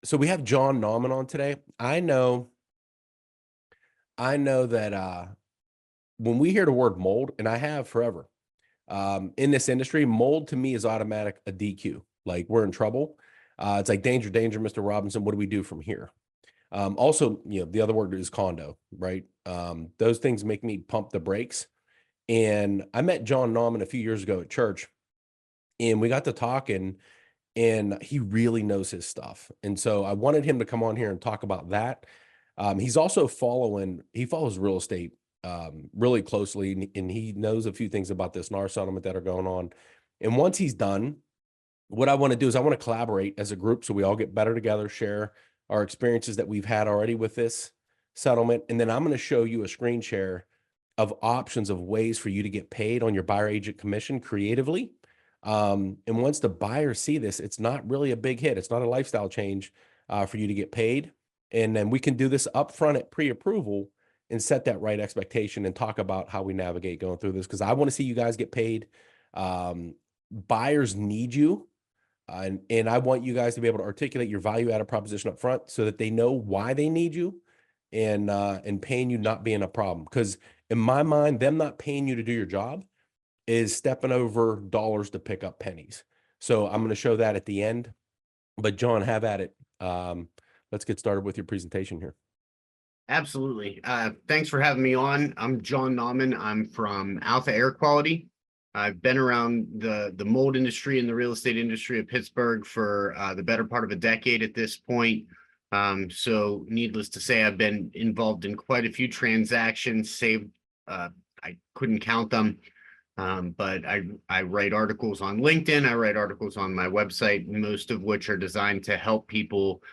So we have John Naumann on today. I know that when we hear the word mold, and I have forever, in this industry, mold to me is automatic a DQ. Like we're in trouble. It's like danger, danger, Mr. Robinson. What do we do from here? Also, the other word is condo, right? Those things make me pump the brakes. And I met John Naumann a few years ago at church, and we got to talking, and he really knows his stuff. And so I wanted him to come on here and talk about that. He's also he follows real estate really closely, and he knows a few things about this NAR settlement that are going on. And once he's done, what I want to do is I want to collaborate as a group so we all get better together, share our experiences that we've had already with this settlement. And then I'm going to show you a screen share of options of ways for you to get paid on your buyer agent commission creatively. And once the buyers see this, it's not really a big hit. It's not a lifestyle change for you to get paid. And then we can do this upfront at pre-approval and set that right expectation and talk about how we navigate going through this. Because I want to see you guys get paid. Buyers need you. And I want you guys to be able to articulate your value added proposition up front so that they know why they need you, and paying you not being a problem. Because in my mind, them not paying you to do your job is stepping over dollars to pick up pennies. So I'm going to show that at the end. But John, have at it. Let's get started with your presentation here. Absolutely. Thanks for having me on. I'm John Naumann. I'm from Alpha Air Quality. I've been around the mold industry and the real estate industry of Pittsburgh for the better part of a decade at this point. So needless to say, I've been involved in quite a few transactions, I couldn't count them. But I write articles on LinkedIn. I write articles on my website, most of which are designed to help people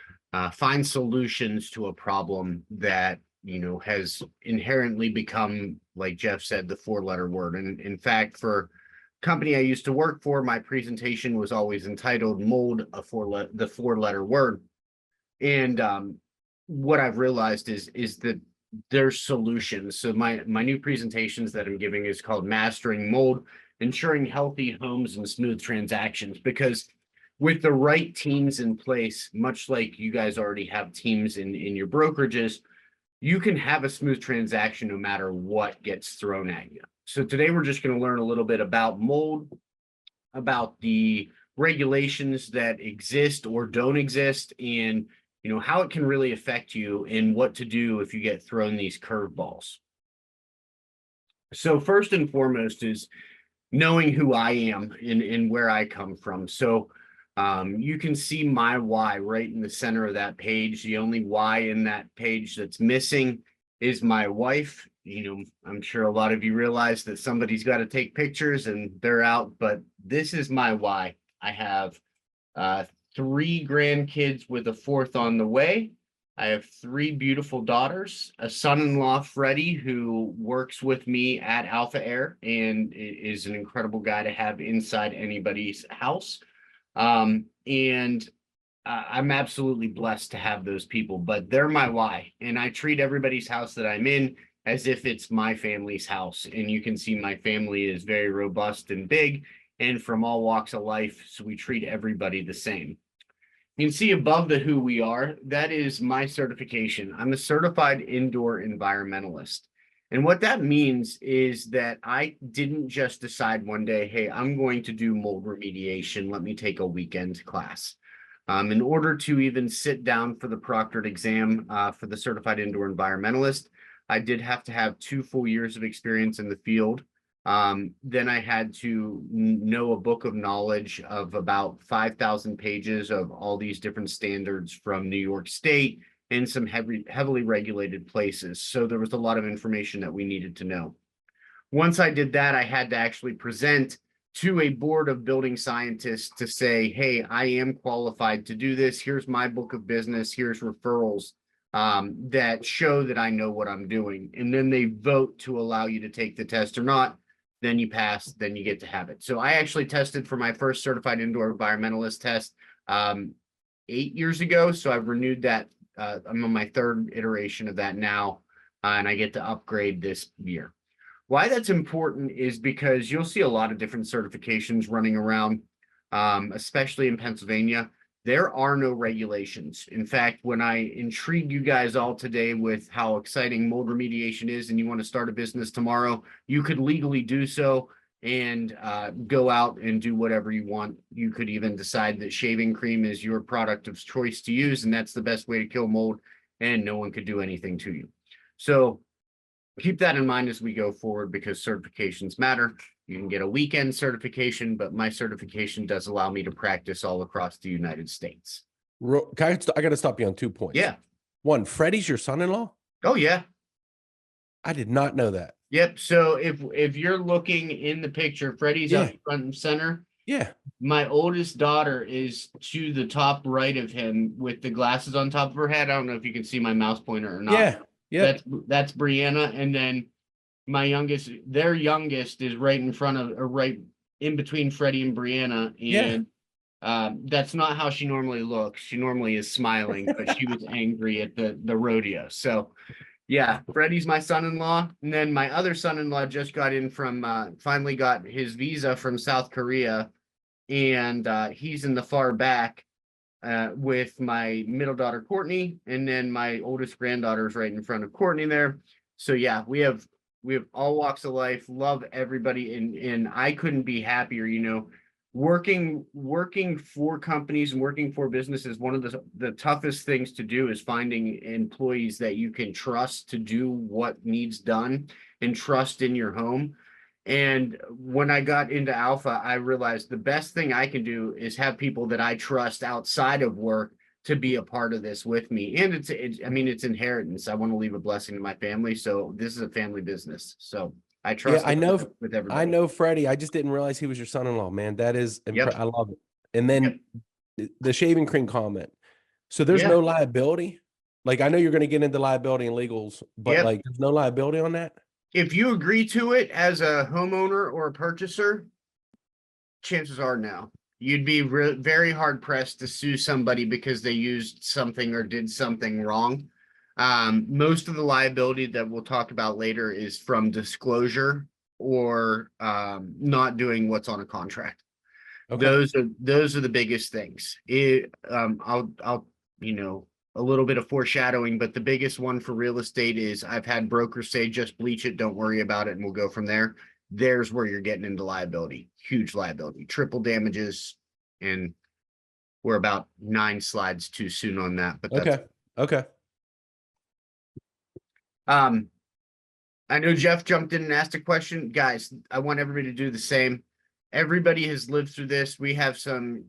find solutions to a problem that has inherently become, like Jeff said, the four-letter word. And in fact, for company I used to work for, my presentation was always entitled "Mold, the four-letter word." And what I've realized is that there's solutions. So my new presentations that I'm giving is called Mastering Mold, Ensuring Healthy Homes and Smooth Transactions, because with the right teams in place, much like you guys already have teams in your brokerages, you can have a smooth transaction no matter what gets thrown at you. So today we're just going to learn a little bit about mold, about the regulations that exist or don't exist, and how it can really affect you and what to do if you get thrown these curveballs. So first and foremost is knowing who I am and where I come from. So you can see my why right in the center of that page. The only why in that page that's missing is my wife. I'm sure a lot of you realize that somebody's got to take pictures and they're out, but this is my why. I have 3 grandkids with a 4th on the way. I have 3 beautiful daughters, a son-in-law, Freddie, who works with me at Alpha Air and is an incredible guy to have inside anybody's house. And I'm absolutely blessed to have those people, but they're my why. And I treat everybody's house that I'm in as if it's my family's house. And you can see my family is very robust and big and from all walks of life. So we treat everybody the same. You can see above the who we are, that is my certification. I'm a certified indoor environmentalist. And what that means is that I didn't just decide one day, hey, I'm going to do mold remediation. Let me take a weekend class. In order to even sit down for the proctored exam for the certified indoor environmentalist, I did have to have 2 full years of experience in the field. Then I had to know a book of knowledge of about 5,000 pages of all these different standards from New York State and some heavily regulated places. So there was a lot of information that we needed to know. Once I did that, I had to actually present to a board of building scientists to say, hey, I am qualified to do this. Here's my book of business. Here's referrals that show that I know what I'm doing. And then they vote to allow you to take the test or not. Then you pass, then you get to have it. So I actually tested for my first certified indoor environmentalist test 8 years ago. So I've renewed that. I'm on my 3rd iteration of that now, and I get to upgrade this year. Why that's important is because you'll see a lot of different certifications running around, especially in Pennsylvania. There are no regulations. In fact, when I intrigue you guys all today with how exciting mold remediation is and you want to start a business tomorrow, you could legally do so and go out and do whatever you want. You could even decide that shaving cream is your product of choice to use, and that's the best way to kill mold, and no one could do anything to you. So keep that in mind as we go forward, because certifications matter. You can get a weekend certification, but my certification does allow me to practice all across the United States. I got to stop you on 2 points. Yeah. One, Freddie's your son-in-law? Oh, yeah. I did not know that. Yep. So if you're looking in the picture, Freddie's up front and center. Yeah. My oldest daughter is to the top right of him with the glasses on top of her head. I don't know if you can see my mouse pointer or not. Yeah. Yeah. That's Brianna. And then my youngest, their youngest is right in front of, or right in between Freddie and Brianna. And that's not how she normally looks. She normally is smiling, but she was angry at the rodeo. So yeah, Freddie's my son-in-law. And then my other son-in-law just got in from, finally got his visa from South Korea. And he's in the far back with my middle daughter, Courtney. And then my oldest granddaughter is right in front of Courtney there. So yeah, we have all walks of life, love everybody. And I couldn't be happier, you know, working for companies and working for businesses. One of the toughest things to do is finding employees that you can trust to do what needs done and trust in your home. And when I got into Alpha, I realized the best thing I can do is have people that I trust outside of work to be a part of this with me. And it's inheritance. I want to leave a blessing to my family. So this is a family business. So I trust. Yeah, I know with everybody. I know Freddie. I just didn't realize he was your son-in-law, man. That is, I love it. And then the shaving cream comment. So there's no liability. Like, I know you're going to get into liability and legals, but like, there's no liability on that. If you agree to it as a homeowner or a purchaser, chances are no. You'd be very hard pressed to sue somebody because they used something or did something wrong. Most of the liability that we'll talk about later is from disclosure or not doing what's on a contract. Okay. Those are the biggest things. I'll a little bit of foreshadowing, but the biggest one for real estate is I've had brokers say, just bleach it, don't worry about it, and we'll go from there. There's where you're getting into liability, huge liability, triple damages, and we're about 9 slides too soon on that. But that's okay. I know Jeff jumped in and asked a question. Guys, I want everybody to do the same. Everybody has lived through this. We have some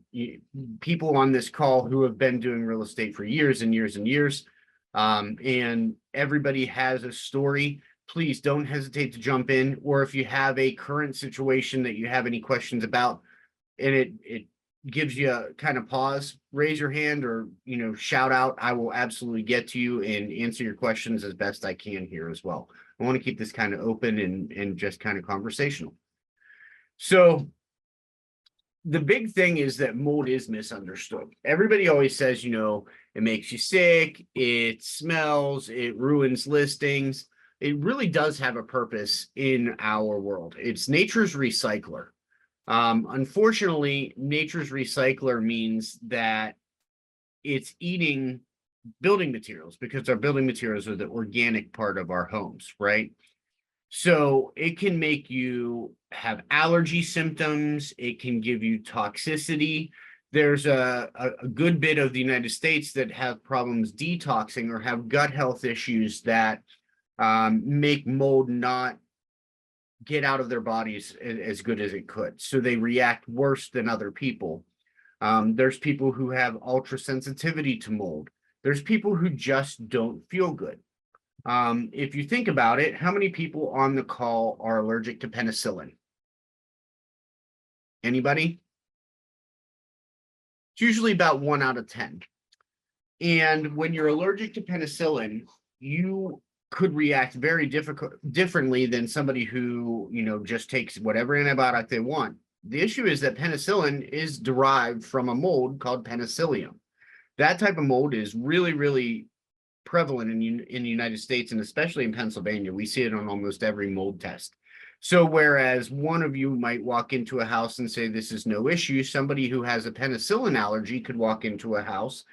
people on this call who have been doing real estate for years and years and years. And everybody has a story. Please don't hesitate to jump in. Or if you have a current situation that you have any questions about, and it gives you a kind of pause, raise your hand or, shout out. I will absolutely get to you and answer your questions as best I can here as well. I want to keep this kind of open and just kind of conversational. So the big thing is that mold is misunderstood. Everybody always says, it makes you sick, it smells, it ruins listings. It really does have a purpose in our world. It's nature's recycler. Unfortunately, nature's recycler means that it's eating building materials because our building materials are the organic part of our homes, right? So it can make you have allergy symptoms. It can give you toxicity. There's a good bit of the United States that have problems detoxing or have gut health issues that make mold not get out of their bodies as good as it could. So they react worse than other people. There's people who have ultra sensitivity to mold. There's people who just don't feel good. If you think about it, how many people on the call are allergic to penicillin? Anybody? It's usually about 1 out of 10. And when you're allergic to penicillin, you could react very differently than somebody who, just takes whatever antibiotic they want. The issue is that penicillin is derived from a mold called penicillium. That type of mold is really, really prevalent in the United States and especially in Pennsylvania. We see it on almost every mold test. So whereas one of you might walk into a house and say this is no issue, somebody who has a penicillin allergy could walk into a house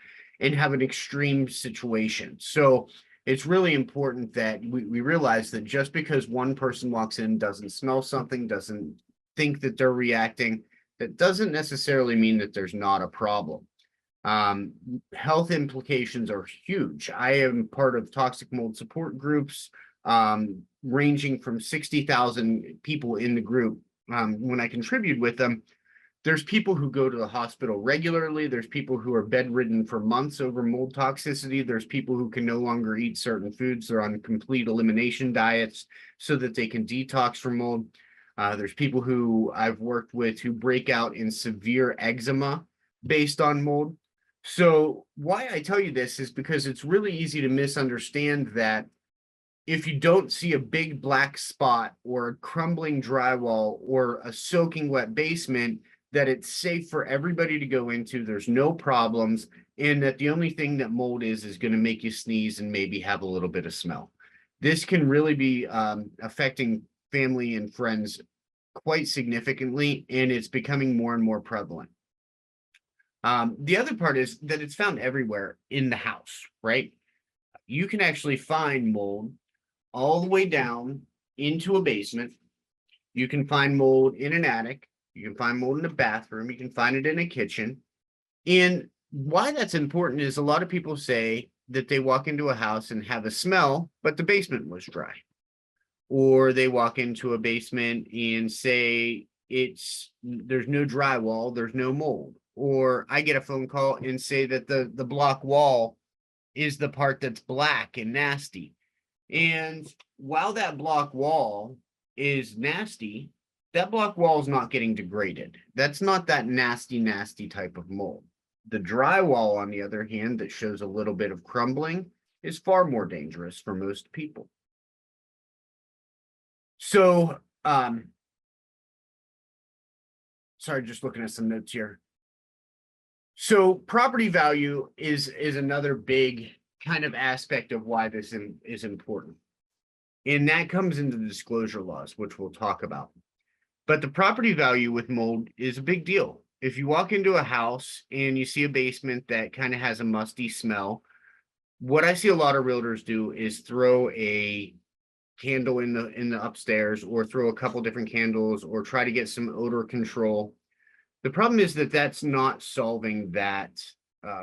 and have an extreme situation. So it's really important that we realize that just because one person walks in, doesn't smell something, doesn't think that they're reacting, that doesn't necessarily mean that there's not a problem. Health implications are huge. I am part of toxic mold support groups, ranging from 60,000 people in the group. When I contribute with them, there's people who go to the hospital regularly. There's people who are bedridden for months over mold toxicity. There's people who can no longer eat certain foods. They're on complete elimination diets so that they can detox from mold. There's people who I've worked with who break out in severe eczema based on mold. So why I tell you this is because it's really easy to misunderstand that if you don't see a big black spot or a crumbling drywall or a soaking wet basement, that it's safe for everybody to go into, there's no problems, and that the only thing that mold is going to make you sneeze and maybe have a little bit of smell. This can really be affecting family and friends quite significantly, and it's becoming more and more prevalent. The other part is that it's found everywhere in the house, right? You can actually find mold all the way down into a basement. You can find mold in an attic. You can find mold in a bathroom. You can find it in a kitchen. And why that's important is a lot of people say that they walk into a house and have a smell, but the basement was dry. Or they walk into a basement and say there's no drywall, there's no mold. Or I get a phone call and say that the block wall is the part that's black and nasty. And while that block wall is nasty, that block wall is not getting degraded. That's not that nasty, nasty type of mold. The drywall, on the other hand, that shows a little bit of crumbling is far more dangerous for most people. So, sorry, just looking at some notes here. So property value is another big kind of aspect of why this is important. And that comes into the disclosure laws, which we'll talk about. But the property value with mold is a big deal. If you walk into a house and you see a basement that kind of has a musty smell, what I see a lot of realtors do is throw a candle in the upstairs, or throw a couple different candles, or try to get some odor control. The problem is that that's not solving that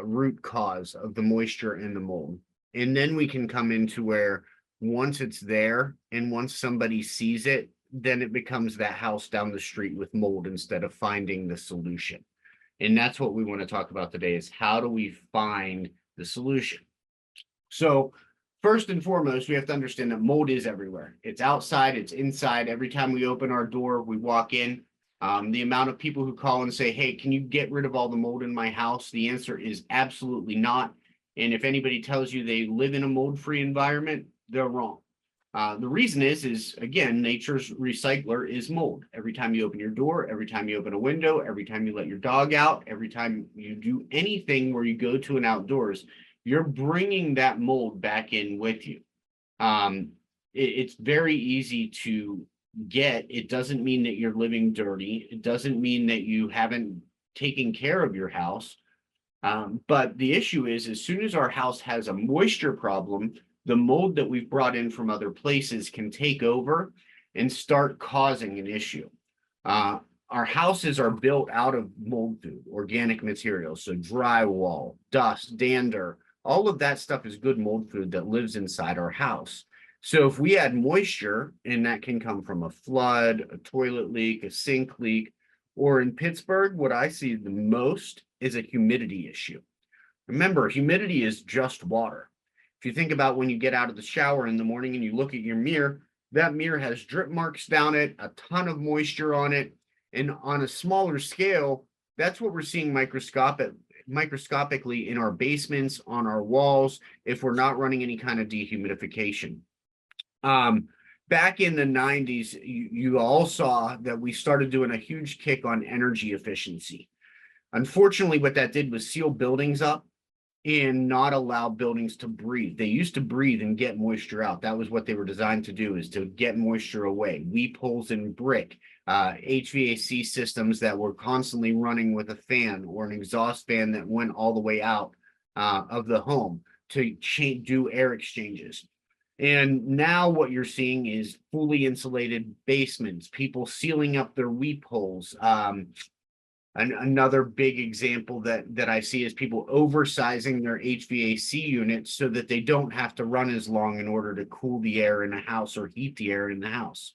root cause of the moisture in the mold. And then we can come into where once it's there and once somebody sees it, then it becomes that house down the street with mold instead of finding the solution. And that's what we want to talk about today, is how do we find the solution? So first and foremost, we have to understand that mold is everywhere. It's outside, it's inside. Every time we open our door, we walk in. The amount of people who call and say, hey, can you get rid of all the mold in my house? The answer is absolutely not. And if anybody tells you they live in a mold-free environment, they're wrong. The reason is, again, nature's recycler is mold. Every time you open your door, every time you open a window, every time you let your dog out, every time you do anything where you go to an outdoors, you're bringing that mold back in with you. It's very easy to get. It doesn't mean that you're living dirty. It doesn't mean that you haven't taken care of your house. But the issue is, as soon as our house has a moisture problem, the mold that we've brought in from other places can take over and start causing an issue. Our houses are built out of mold food, organic materials. So drywall, dust, dander, all of that stuff is good mold food that lives inside our house. So if we add moisture, and that can come from a flood, a toilet leak, a sink leak, or in Pittsburgh, what I see the most is a humidity issue. Remember, humidity is just water. If you think about when you get out of the shower in the morning and you look at your mirror, that mirror has drip marks down it, a ton of moisture on it. And on a smaller scale, that's what we're seeing microscopically in our basements, on our walls, if we're not running any kind of dehumidification. Back in the 90s, you all saw that we started doing a huge kick on energy efficiency. Unfortunately, what that did was seal buildings up and not allow buildings to breathe. They used to breathe and get moisture out. That was what they were designed to do, is to get moisture away. Weep holes in brick, HVAC systems that were constantly running with a fan or an exhaust fan that went all the way out of the home to do air exchanges. And now what you're seeing is fully insulated basements, people sealing up their weep holes. Another big example that I see is people oversizing their HVAC units so that they don't have to run as long in order to cool the air in a house or heat the air in the house.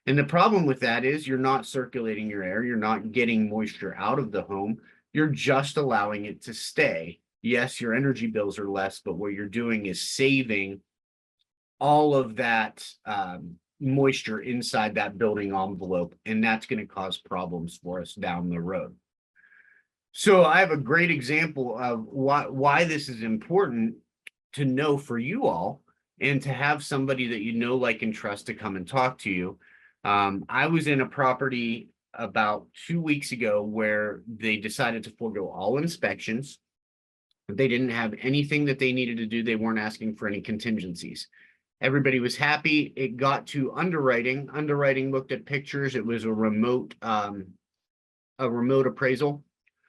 And the problem with that is you're not circulating your air, you're not getting moisture out of the home, you're just allowing it to stay. Yes, your energy bills are less, but what you're doing is saving all of that moisture inside that building envelope, and that's going to cause problems for us down the road. So I have a great example of why this is important to know for you all, and to have somebody that you know, like, and trust to come and talk to you. I was in a property about 2 weeks ago where they decided to forego all inspections. They didn't have anything that they needed to do. They weren't asking for any contingencies. Everybody was happy. It got to underwriting. Underwriting looked at pictures. It was a remote appraisal.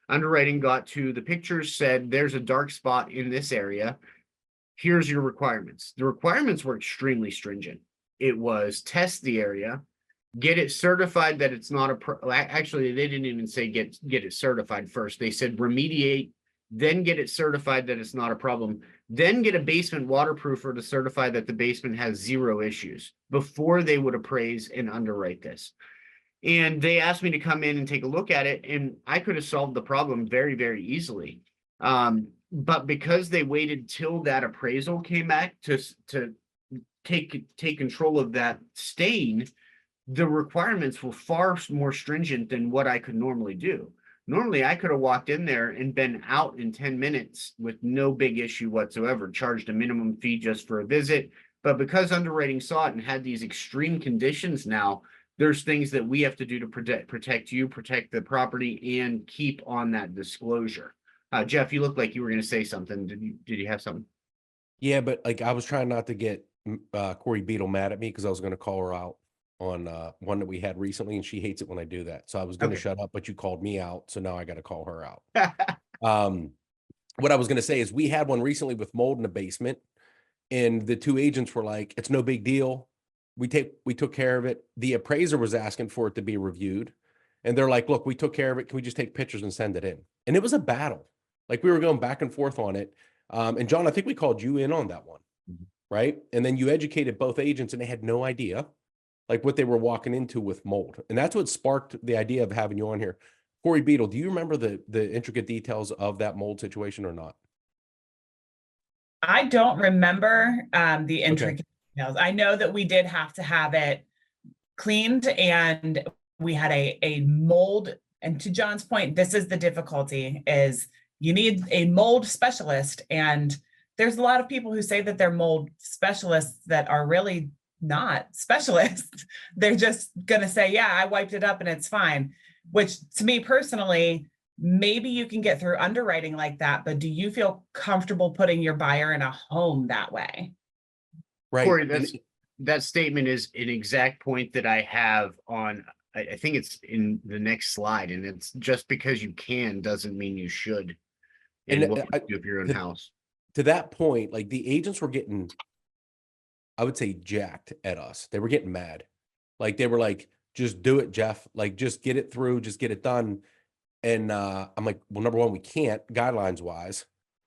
Underwriting got to the pictures, said there's a dark spot in this area. Here's your requirements. The requirements were extremely stringent. It was test the area, get it certified that it's not actually, they didn't even say get it certified first. They said remediate, then get it certified that it's not a problem, then get a basement waterproofer to certify that the basement has 0 issues before they would appraise and underwrite this. And they asked me to come in and take a look at it, and I could have solved the problem very, very easily. But because they waited till that appraisal came back to take control of that stain, the requirements were far more stringent than what I could normally do. Normally, I could have walked in there and been out in 10 minutes with no big issue whatsoever, charged a minimum fee just for a visit. But because underwriting saw it and had these extreme conditions now, there's things that we have to do to protect you, protect the property, and keep on that disclosure. Jeff, you look like you were going to say something. Did you have something? Yeah, but like I was trying not to get Corey Beadle mad at me because I was going to call her out on one that we had recently, and she hates it when I do that. So I was going to shut up, but you called me out, so now I got to call her out. What I was going to say is we had one recently with mold in the basement, and the 2 agents were like, "It's no big deal. We took care of it." The appraiser was asking for it to be reviewed, and they're like, "Look, we took care of it. Can we just take pictures and send it in?" And it was a battle. Like we were going back and forth on it. And John, I think we called you in on that one, right? And then you educated both agents, and they had no idea like what they were walking into with mold. And that's what sparked the idea of having you on here. Corey Beadle, do you remember the intricate details of that mold situation or not? I don't remember the intricate details. I know that we did have to have it cleaned, and we had a mold. And to John's point, this is the difficulty, is you need a mold specialist. And there's a lot of people who say that they're mold specialists that are really not specialists. They're just going to say, yeah, I wiped it up and it's fine, which to me personally, maybe you can get through underwriting like that, but do you feel comfortable putting your buyer in a home that way? Right. Corey, that statement is an exact point that I have on, I think it's in the next slide, and it's just because you can doesn't mean you should. And what you do if you're in house. To that point, like the agents were getting, I would say, jacked at us. They were getting mad. Like they were like, "Just do it, Jeff. Like just get it through, just get it done." And I'm like, well, number one, we can't guidelines wise.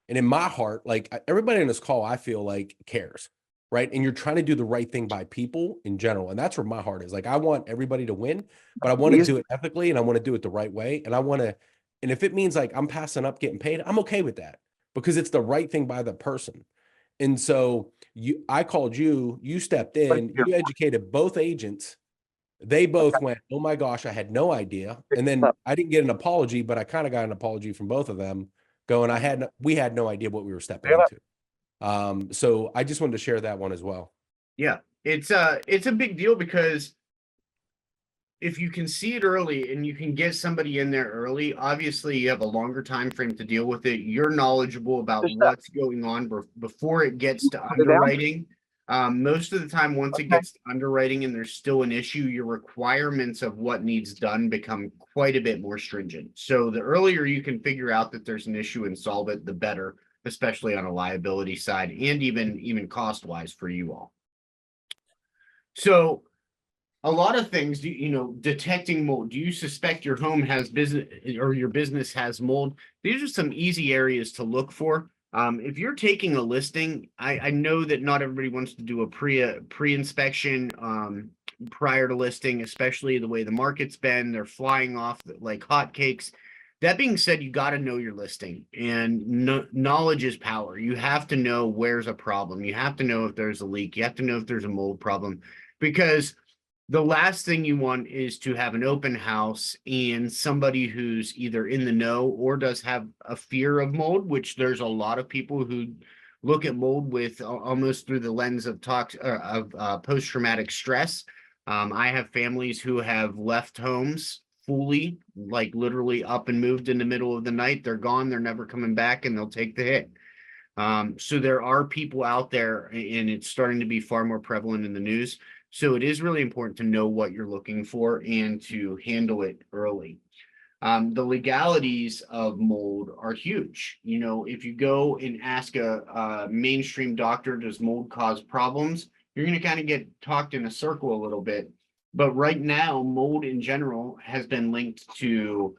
And in my heart, like everybody in this call, I feel like cares, right? And you're trying to do the right thing by people in general. And that's where my heart is. Like, I want everybody to win, but I want to do it ethically, and I want to do it the right way. And I want to, and if it means like I'm passing up getting paid, I'm okay with that because it's the right thing by the person. And so I called you, you stepped in, you educated both agents. They both went, "Oh my gosh, I had no idea." And then I didn't get an apology, but I kind of got an apology from both of them going, we had no idea what we were stepping into. So I just wanted to share that one as well. Yeah, it's a big deal because if you can see it early and you can get somebody in there early, obviously you have a longer time frame to deal with it. You're knowledgeable about what's going on before it gets to underwriting. Most of the time, once it gets to underwriting and there's still an issue, your requirements of what needs done become quite a bit more stringent. So the earlier you can figure out that there's an issue and solve it, the better, especially on a liability side and even cost wise for you all. So a lot of things, detecting mold. Do you suspect your home has business or your business has mold? These are some easy areas to look for. If you're taking a listing, I know that not everybody wants to do a pre-inspection prior to listing, especially the way the market's been. They're flying off like hotcakes. That being said, you got to know your listing, and knowledge is power. You have to know where's a problem. You have to know if there's a leak. You have to know if there's a mold problem, because the last thing you want is to have an open house and somebody who's either in the know or does have a fear of mold, which there's a lot of people who look at mold with almost through the lens of post-traumatic stress. I have families who have left homes fully, like literally up and moved in the middle of the night. They're gone, they're never coming back, and they'll take the hit. So there are people out there, and it's starting to be far more prevalent in the news. So it is really important to know what you're looking for and to handle it early. The legalities of mold are huge. If you go and ask a mainstream doctor, does mold cause problems? You're going to kind of get talked in a circle a little bit. But right now, mold in general has been linked to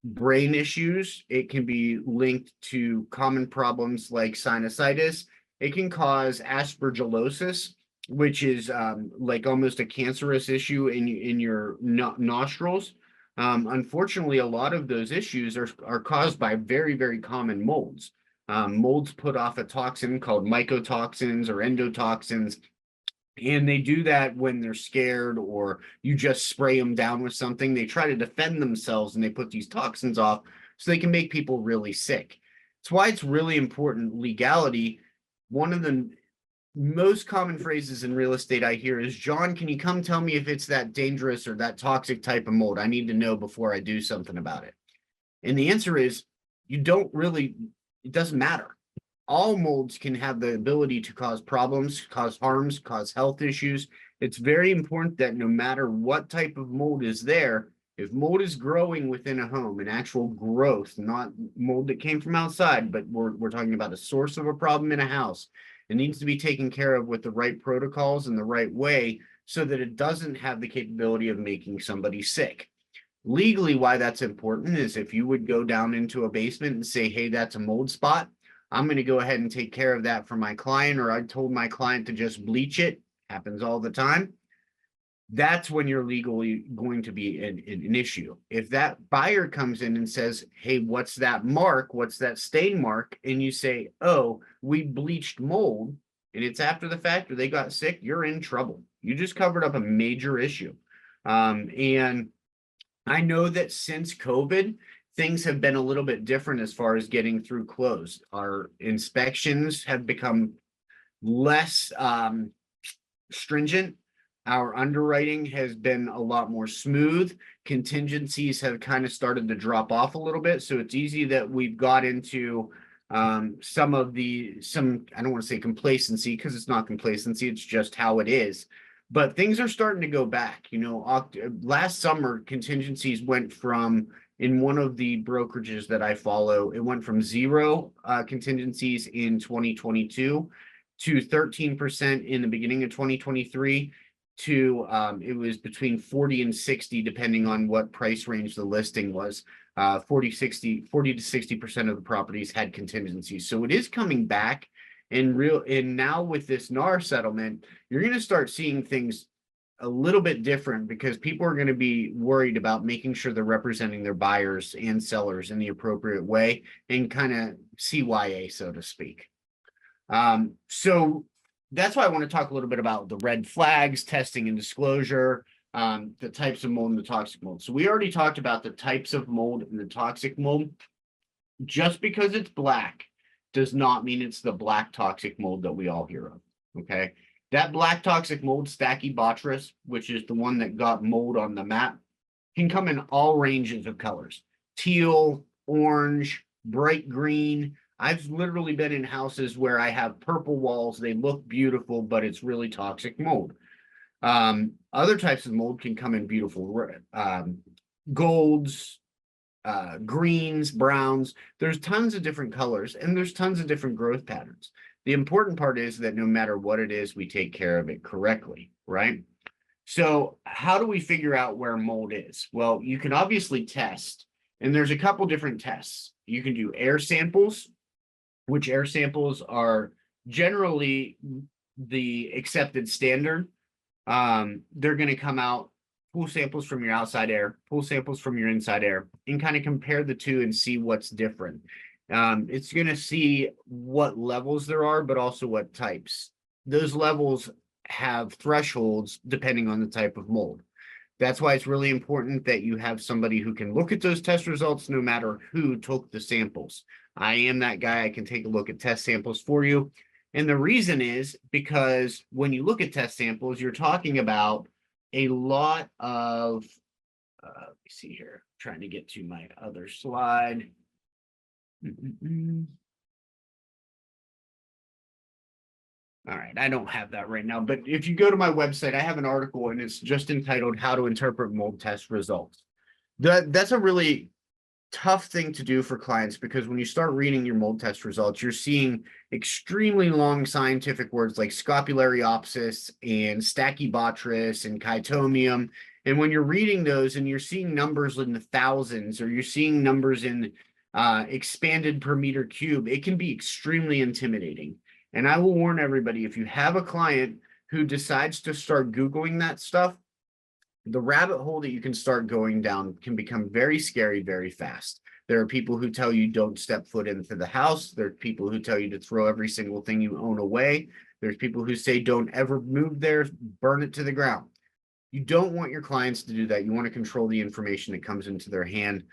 brain issues. It can be linked to common problems like sinusitis. It can cause aspergillosis, which is like almost a cancerous issue in your nostrils. Unfortunately, a lot of those issues are caused by very, very common molds. Molds put off a toxin called mycotoxins or endotoxins, and they do that when they're scared or you just spray them down with something. They try to defend themselves and they put these toxins off so they can make people really sick. That's why it's really important. Legality, one of the most common phrases in real estate I hear is, John, can you come tell me if it's that dangerous or that toxic type of mold? I need to know before I do something about it. And the answer is, it doesn't matter. All molds can have the ability to cause problems, cause harms, cause health issues. It's very important that no matter what type of mold is there, if mold is growing within a home, an actual growth, not mold that came from outside, but we're talking about a source of a problem in a house, it needs to be taken care of with the right protocols and the right way so that it doesn't have the capability of making somebody sick. Legally, why that's important is if you would go down into a basement and say, hey, that's a mold spot, I'm going to go ahead and take care of that for my client, or I told my client to just bleach it, happens all the time. That's when you're legally going to be an issue. If that buyer comes in and says, hey, what's that mark? What's that stain mark? And you say, oh, we bleached mold, and it's after the fact or they got sick, you're in trouble. You just covered up a major issue. And I know that since COVID, things have been a little bit different as far as getting through closed. Our inspections have become less stringent. Our underwriting has been a lot more smooth. Contingencies have kind of started to drop off a little bit. So it's easy that we've got into some, I don't want to say complacency, because it's not complacency, it's just how it is. But things are starting to go back. Last summer, contingencies went from, in one of the brokerages that I follow, it went from 0 contingencies in 2022 to 13% in the beginning of 2023 to it was between 40 and 60, depending on what price range the listing was. 40 to 60% of the properties had contingencies. So it is coming back. And now with this NAR settlement, you're going to start seeing things a little bit different, because people are going to be worried about making sure they're representing their buyers and sellers in the appropriate way and kind of CYA, so to speak. So that's why I want to talk a little bit about the red flags, testing and disclosure, the types of mold and the toxic mold. So we already talked about the types of mold and the toxic mold. Just because it's black does not mean it's the black toxic mold that we all hear of. Okay. That black toxic mold, Stachybotrys, which is the one that got mold on the map, can come in all ranges of colors. Teal, orange, bright green. I've literally been in houses where I have purple walls. They look beautiful, but it's really toxic mold. Other types of mold can come in beautiful golds, greens, browns. There's tons of different colors and there's tons of different growth patterns. The important part is that no matter what it is, we take care of it correctly, right? So how do we figure out where mold is? Well, you can obviously test, and there's a couple different tests. You can do air samples, which air samples are generally the accepted standard. They're going to come out, pull samples from your outside air, pull samples from your inside air, and kind of compare the two and see what's different. It's going to see what levels there are, but also what types. Those levels have thresholds depending on the type of mold. That's why it's really important that you have somebody who can look at those test results no matter who took the samples. I am that guy. I can take a look at test samples for you. And the reason is because when you look at test samples, you're talking about a lot of, let me see here, trying to get to my other slide. All right, I don't have that right now, but if you go to my website, I have an article and it's just entitled How to Interpret Mold Test Results. That's a really tough thing to do for clients because when you start reading your mold test results, you're seeing extremely long scientific words like scopulariopsis and Stachybotrys and Chaetomium. And when you're reading those and you're seeing numbers in the thousands or you're seeing numbers in expanded per meter cube, it can be extremely intimidating. And I will warn everybody, if you have a client who decides to start Googling that stuff, the rabbit hole that you can start going down can become very scary very fast. There are people who tell you don't step foot into the house. There are people who tell you to throw every single thing you own away. There's people who say don't ever move there, burn it to the ground. You don't want your clients to do that. You want to control the information that comes into their hand.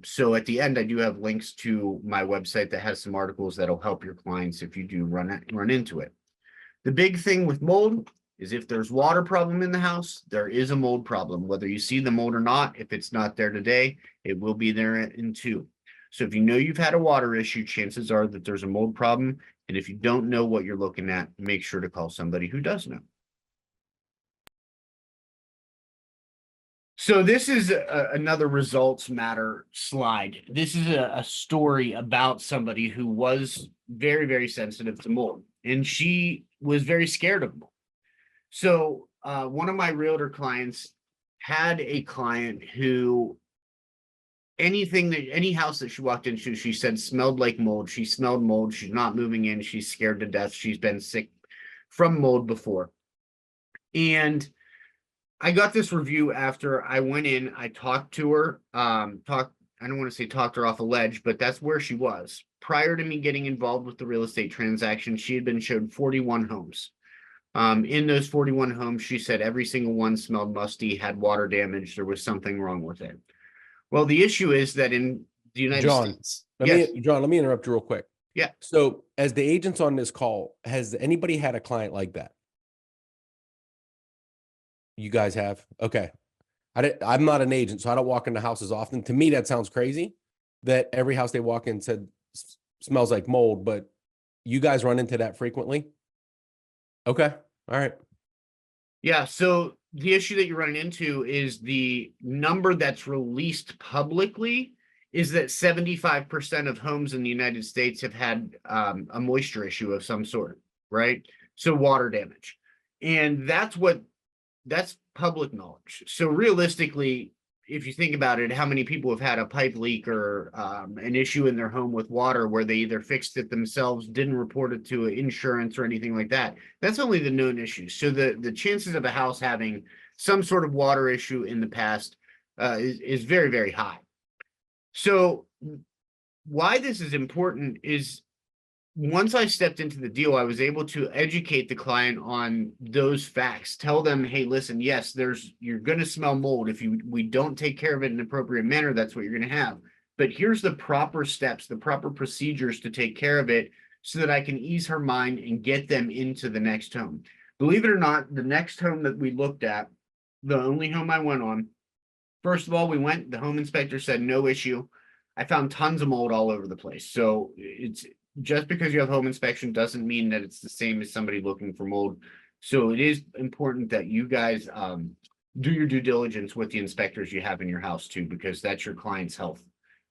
So at the end, I do have links to my website that has some articles that'll help your clients if you do run into it. The big thing with mold is if there's water problem in the house, there is a mold problem. Whether you see the mold or not, if it's not there today, it will be there in 2. So if you know you've had a water issue, chances are that there's a mold problem. And if you don't know what you're looking at, make sure to call somebody who does know. So this is another results matter slide. This is a story about somebody who was very, very sensitive to mold, and she was very scared of mold. So one of my realtor clients had a client who any house that she walked into, she said smelled like mold. She smelled mold. She's not moving in. She's scared to death. She's been sick from mold before. And I got this review after I went in, I talked to her, I don't want to say talked her off a ledge, but that's where she was. Prior to me getting involved with the real estate transaction, she had been showed 41 homes. In those 41 homes, she said every single one smelled musty, had water damage, there was something wrong with it. Well, the issue is that in the United States. John, let me interrupt you real quick. Yeah. So as the agents on this call, has anybody had a client like that? You guys have? Okay. I'm not an agent, so I don't walk into houses often. To me, that sounds crazy that every house they walk in said smells like mold, but you guys run into that frequently? Okay. All right. Yeah. So the issue that you're running into is the number that's released publicly is that 75% of homes in the United States have had a moisture issue of some sort, right? So water damage. And that's public knowledge. So realistically, if you think about it, how many people have had a pipe leak or an issue in their home with water where they either fixed it themselves, didn't report it to insurance or anything like that? That's only the known issues. So the chances of a house having some sort of water issue in the past is very, very high. So why this is important is once I stepped into the deal, I was able to educate the client on those facts, tell them, hey, listen, yes, you're going to smell mold. If we don't take care of it in an appropriate manner, that's what you're going to have. But here's the proper steps, the proper procedures to take care of it so that I can ease her mind and get them into the next home. Believe it or not, the next home that we looked at, the only home I went on, first of all, the home inspector said no issue. I found tons of mold all over the place. So it's just because you have home inspection doesn't mean that it's the same as somebody looking for mold. So it is important that you guys do your due diligence with the inspectors you have in your house too, because that's your client's health.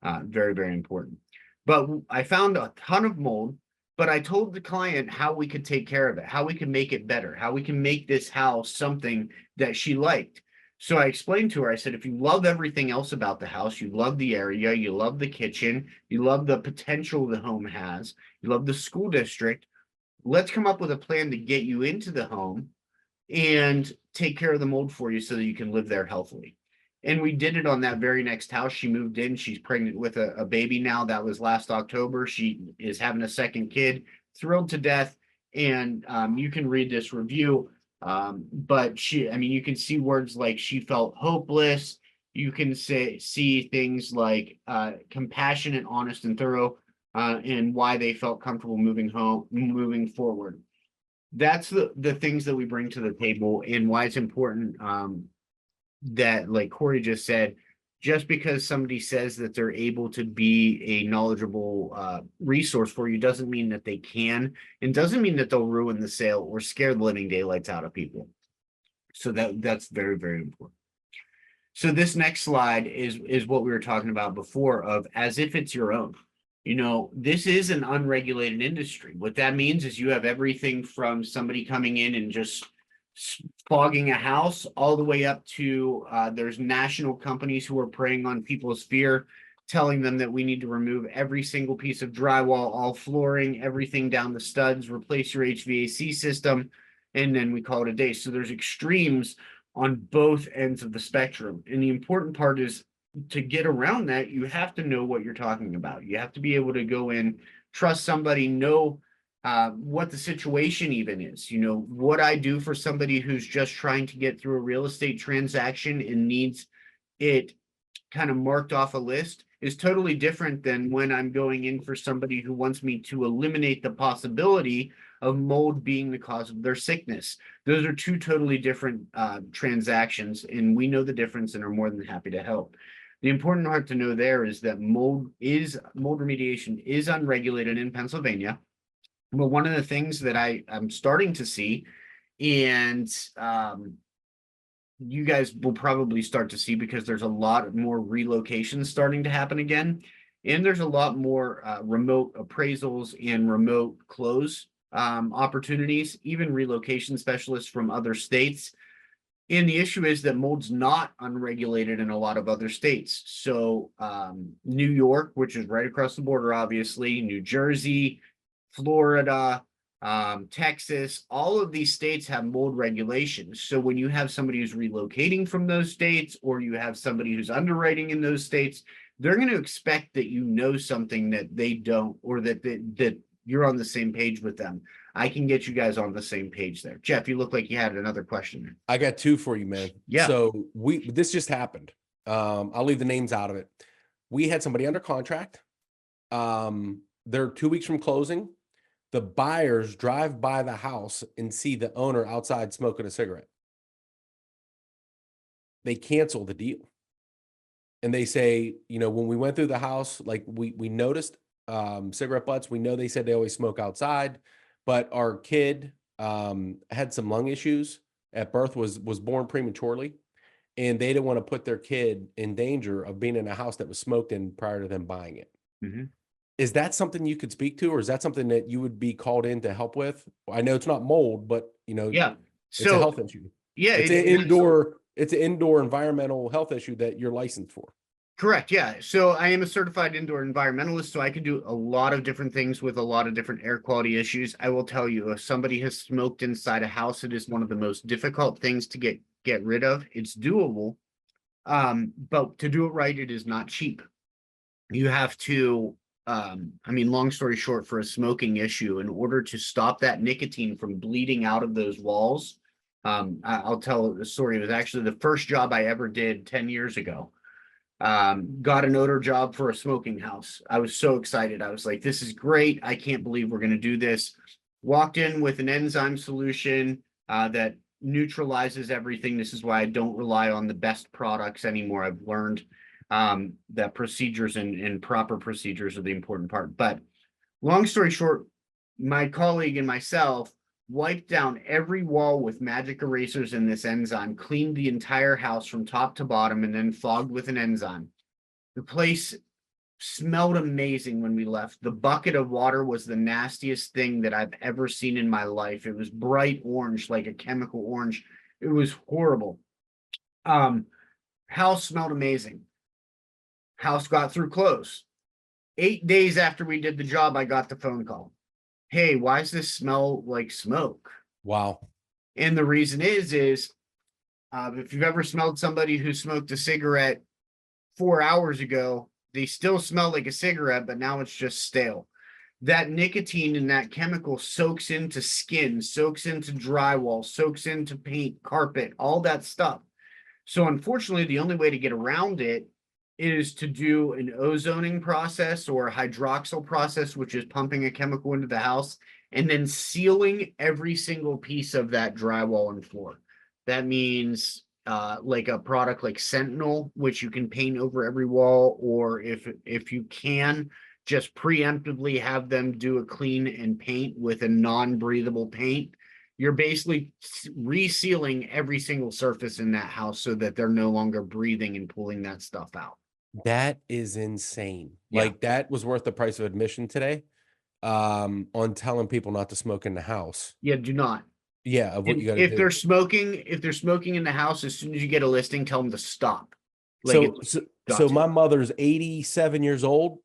Very, very important. But I found a ton of mold, but I told the client how we could take care of it, how we can make it better, how we can make this house something that she liked. So I explained to her, I said, if you love everything else about the house, you love the area, you love the kitchen, you love the potential the home has, you love the school district, let's come up with a plan to get you into the home and take care of the mold for you so that you can live there healthily. And we did it on that very next house. She moved in. She's pregnant with a baby now. That was last October. She is having a second kid, thrilled to death. And you can read this review. But you can see words like she felt hopeless. You can see things like compassionate, honest, and thorough, and why they felt comfortable moving forward. That's the things that we bring to the table, and why it's important that, like Corey just said, just because somebody says that they're able to be a knowledgeable resource for you doesn't mean that they can, and doesn't mean that they'll ruin the sale or scare the living daylights out of people. So that's very, very important. So this next slide is what we were talking about before, of as if it's your own. This is an unregulated industry. What that means is you have everything from somebody coming in and just fogging a house all the way up to there's national companies who are preying on people's fear, telling them that we need to remove every single piece of drywall, all flooring, everything down the studs, replace your HVAC system, and then we call it a day. So there's extremes on both ends of the spectrum. And the important part is, to get around that, you have to know what you're talking about. You have to be able to go in, trust somebody, know what the situation even is. What I do for somebody who's just trying to get through a real estate transaction and needs it kind of marked off a list is totally different than when I'm going in for somebody who wants me to eliminate the possibility of mold being the cause of their sickness. Those are two totally different transactions, and we know the difference and are more than happy to help. The important part to know there is that mold remediation is unregulated in Pennsylvania. But one of the things that I'm starting to see, and you guys will probably start to see, because there's a lot more relocations starting to happen again, and there's a lot more remote appraisals and remote close opportunities, even relocation specialists from other states. And the issue is that mold's not unregulated in a lot of other states. So New York, which is right across the border, obviously, New Jersey, Florida, Texas, all of these states have mold regulations. So when you have somebody who's relocating from those states, or you have somebody who's underwriting in those states, they're going to expect that you know something that they don't, or that you're on the same page with them. I can get you guys on the same page there. Jeff, you look like you had another question. I got two for you, man. Yeah. So this just happened. I'll leave the names out of it. We had somebody under contract. They're 2 weeks from closing. The buyers drive by the house and see the owner outside smoking a cigarette. They cancel the deal. And they say, when we went through the house, like we noticed cigarette butts. We know they said they always smoke outside, but our kid had some lung issues at birth, was born prematurely, and they didn't want to put their kid in danger of being in a house that was smoked in prior to them buying it. Mm-hmm. Is that something you could speak to, or is that something that you would be called in to help with? I know it's not mold, but yeah, it's a health issue. Yeah, it's an indoor environmental health issue that you're licensed for. Correct. Yeah. So I am a certified indoor environmentalist, so I can do a lot of different things with a lot of different air quality issues. I will tell you, if somebody has smoked inside a house, it is one of the most difficult things to get rid of. It's doable, but to do it right, it is not cheap. You have to, long story short, for a smoking issue, in order to stop that nicotine from bleeding out of those walls, I'll tell the story. It was actually the first job I ever did 10 years ago. Got an odor job for a smoking house. I was so excited. I was like, this is great. I can't believe we're going to do this. Walked in with an enzyme solution, that neutralizes everything. This is why I don't rely on the best products anymore. I've learned that procedures and proper procedures are the important part. But long story short, my colleague and myself wiped down every wall with magic erasers in this enzyme, cleaned the entire house from top to bottom, and then fogged with an enzyme. The place smelled amazing when we left. The bucket of water was the nastiest thing that I've ever seen in my life. It was bright orange, like a chemical orange. It was horrible. House smelled amazing. House got through close. 8 days after we did the job, I got the phone call. Hey, why does this smell like smoke? Wow. And the reason is if you've ever smelled somebody who smoked a cigarette 4 hours ago, they still smell like a cigarette, but now it's just stale. That nicotine and that chemical soaks into skin, soaks into drywall, soaks into paint, carpet, all that stuff. So unfortunately, the only way to get around it is to do an ozoning process or a hydroxyl process, which is pumping a chemical into the house and then sealing every single piece of that drywall and floor. That means like a product like Sentinel, which you can paint over every wall, or if you can, just preemptively have them do a clean and paint with a non-breathable paint. You're basically resealing every single surface in that house so that they're no longer breathing and pulling that stuff out. That is insane. Yeah. Like that was worth the price of admission today on telling people not to smoke in the house. Yeah, do not. Yeah, of what you got to If do. they're smoking in the house, as soon as you get a listing, tell them to stop. Like So my mother's 87 years old.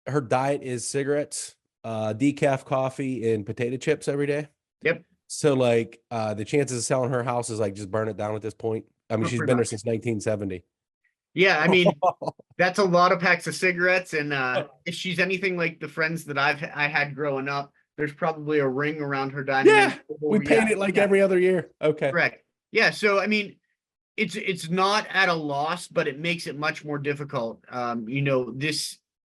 Her diet is cigarettes, decaf coffee, and potato chips every day. Yep. So like the chances of selling her house is like just burn it down at this point. I mean, she's been there since 1970. Yeah, I mean, that's a lot of packs of cigarettes. And if she's anything like the friends that I had growing up, there's probably a ring around her dining room. We paint it like every other year. Okay. Correct. Yeah. So I mean, it's not at a loss, but it makes it much more difficult.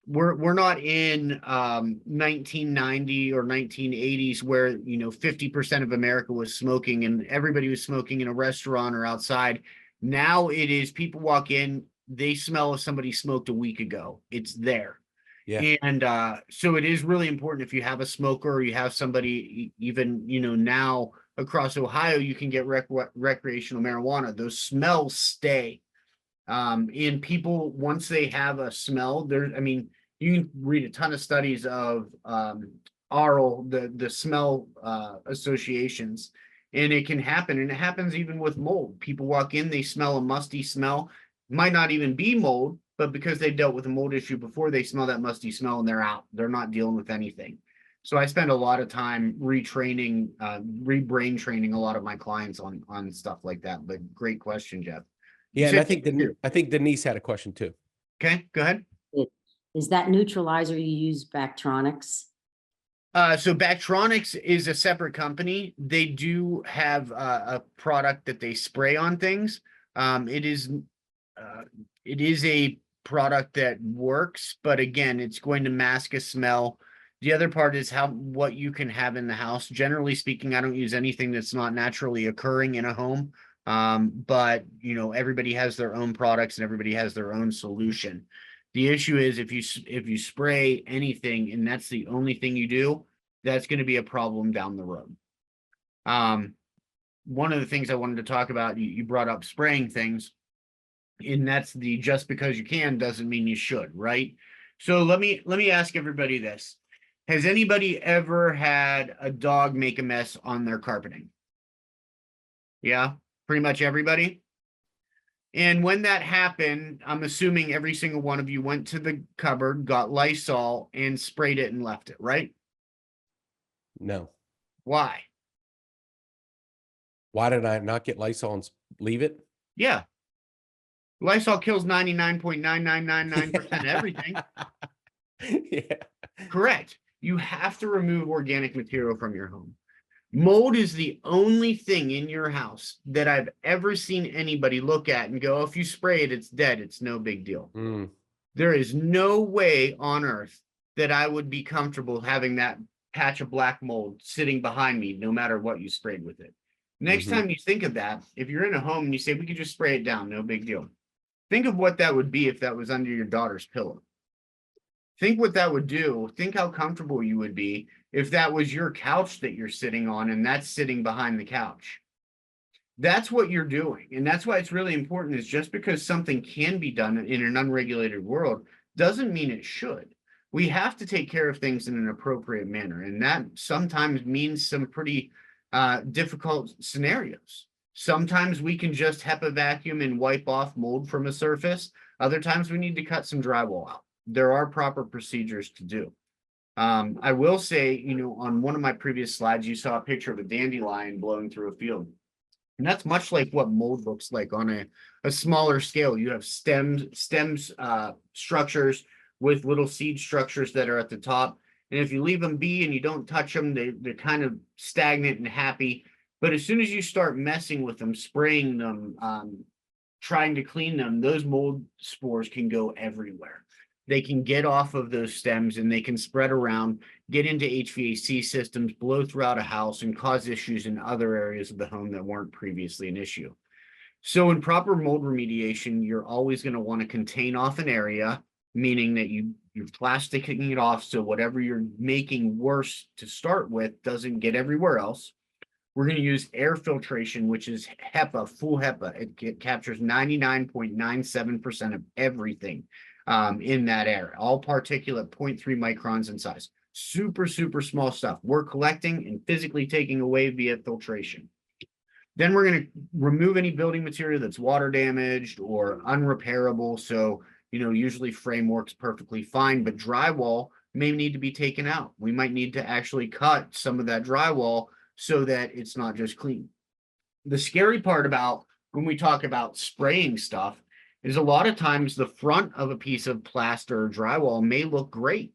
We're not in 1990 or 1980s where 50% of America was smoking and everybody was smoking in a restaurant or outside. Now it is people walk in, they smell if somebody smoked a week ago. It's there. Yeah. And so it is really important if you have a smoker or you have somebody, even now across Ohio, you can get recreational marijuana. Those smells stay. And people, once they have a smell, you can read a ton of studies of ARL, the smell associations, and it can happen. And it happens even with mold. People walk in, they smell a musty smell, might not even be mold, but because they dealt with a mold issue before, they smell that musty smell and they're out. They're not dealing with anything. So I spend a lot of time retraining, rebrain training a lot of my clients on stuff like that. But great question, Jeff. Yeah, and I think Denise had a question too. Okay, go ahead. Is that neutralizer you use Bactronics? So Bactronics is a separate company. They do have a product that they spray on things. It is a product that works, but again, it's going to mask a smell. The other part is what you can have in the house. Generally speaking, I don't use anything that's not naturally occurring in a home. But everybody has their own products and everybody has their own solution. The issue is if you spray anything and that's the only thing you do, that's going to be a problem down the road. One of the things I wanted to talk about, you brought up spraying things, and that's the just because you can doesn't mean you should, right? So let me ask everybody this. Has anybody ever had a dog make a mess on their carpeting? Yeah, pretty much everybody. And when that happened, I'm assuming every single one of you went to the cupboard, got Lysol, and sprayed it and left it, right? No. Why? Why did I not get Lysol and leave it? Yeah. Lysol kills 99.9999% everything. Yeah. Correct. You have to remove organic material from your home. Mold is the only thing in your house that I've ever seen anybody look at and go, oh, if you spray it, it's dead. It's no big deal. There is no way on earth that I would be comfortable having that patch of black mold sitting behind me, no matter what you sprayed with it. Next Mhm. time you think of that, if you're in a home and you say, we could just spray it down, no big deal. Think of what that would be if that was under your daughter's pillow. Think what that would do. Think how comfortable you would be if that was your couch that you're sitting on and that's sitting behind the couch. That's what you're doing. And that's why it's really important, is just because something can be done in an unregulated world doesn't mean it should. We have to take care of things in an appropriate manner. And that sometimes means some pretty difficult scenarios. Sometimes we can just HEPA vacuum and wipe off mold from a surface. Other times we need to cut some drywall out. There are proper procedures to do. I will say, you know, on one of my previous slides, you saw a picture of a dandelion blowing through a field. And that's much like what mold looks like on a smaller scale. You have stems, structures with little seed structures that are at the top. And if you leave them be and you don't touch them, they're kind of stagnant and happy. But as soon as you start messing with them, spraying them, trying to clean them, those mold spores can go everywhere. They can get off of those stems and they can spread around, get into HVAC systems, blow throughout a house, and cause issues in other areas of the home that weren't previously an issue. So in proper mold remediation, you're always going to want to contain off an area, meaning that you're plasticking it off so whatever you're making worse to start with doesn't get everywhere else. We're going to use air filtration, which is HEPA, full HEPA. It captures 99.97% of everything in that air, all particulate 0.3 microns in size. Super, super small stuff. We're collecting and physically taking away via filtration. Then we're going to remove any building material that's water damaged or unrepairable. So, you know, usually frame works perfectly fine, but drywall may need to be taken out. We might need to actually cut some of that drywall so that it's not just clean. The scary part about when we talk about spraying stuff is a lot of times the front of a piece of plaster or drywall may look great.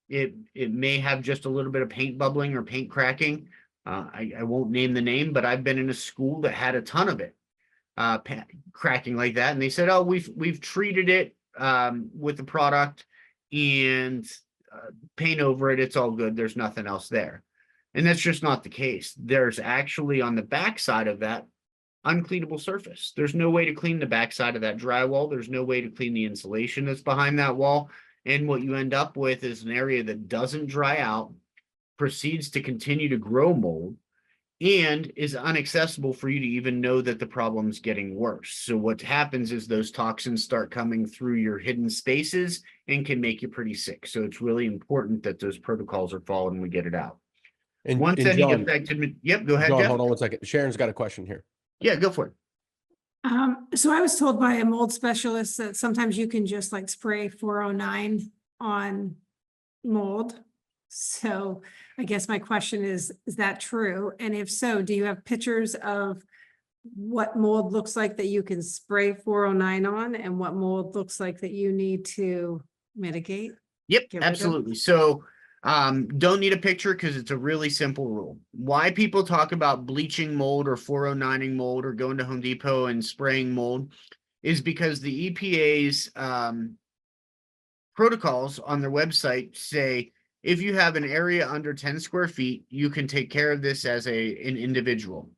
It may have just a little bit of paint bubbling or paint cracking. I won't name the name, but I've been in a school that had a ton of it cracking like that, and they said, "Oh, we've treated it with the product and paint over it. It's all good. There's nothing else there." And that's just not the case. There's actually on the back side of that uncleanable surface. There's no way to clean the backside of that drywall. There's no way to clean the insulation that's behind that wall. And what you end up with is an area that doesn't dry out, proceeds to continue to grow mold, and is inaccessible for you to even know that the problem's getting worse. So what happens is those toxins start coming through your hidden spaces and can make you pretty sick. So it's really important that those protocols are followed and we get it out. And, Once and any John, affected, yep, go ahead, John, Jeff. hold on 1 second. Sharon's got a question here. Yeah, go for it. So I was told by a mold specialist that sometimes you can just like spray 409 on mold. So I guess my question is that true? And if so, do you have pictures of what mold looks like that you can spray 409 on and what mold looks like that you need to mitigate? Yep, Get rid of? absolutely. So don't need a picture because it's a really simple rule. Why people talk about bleaching mold or 409ing mold or going to Home Depot and spraying mold is because the EPA's protocols on their website say if you have an area under 10 square feet, you can take care of this as an individual.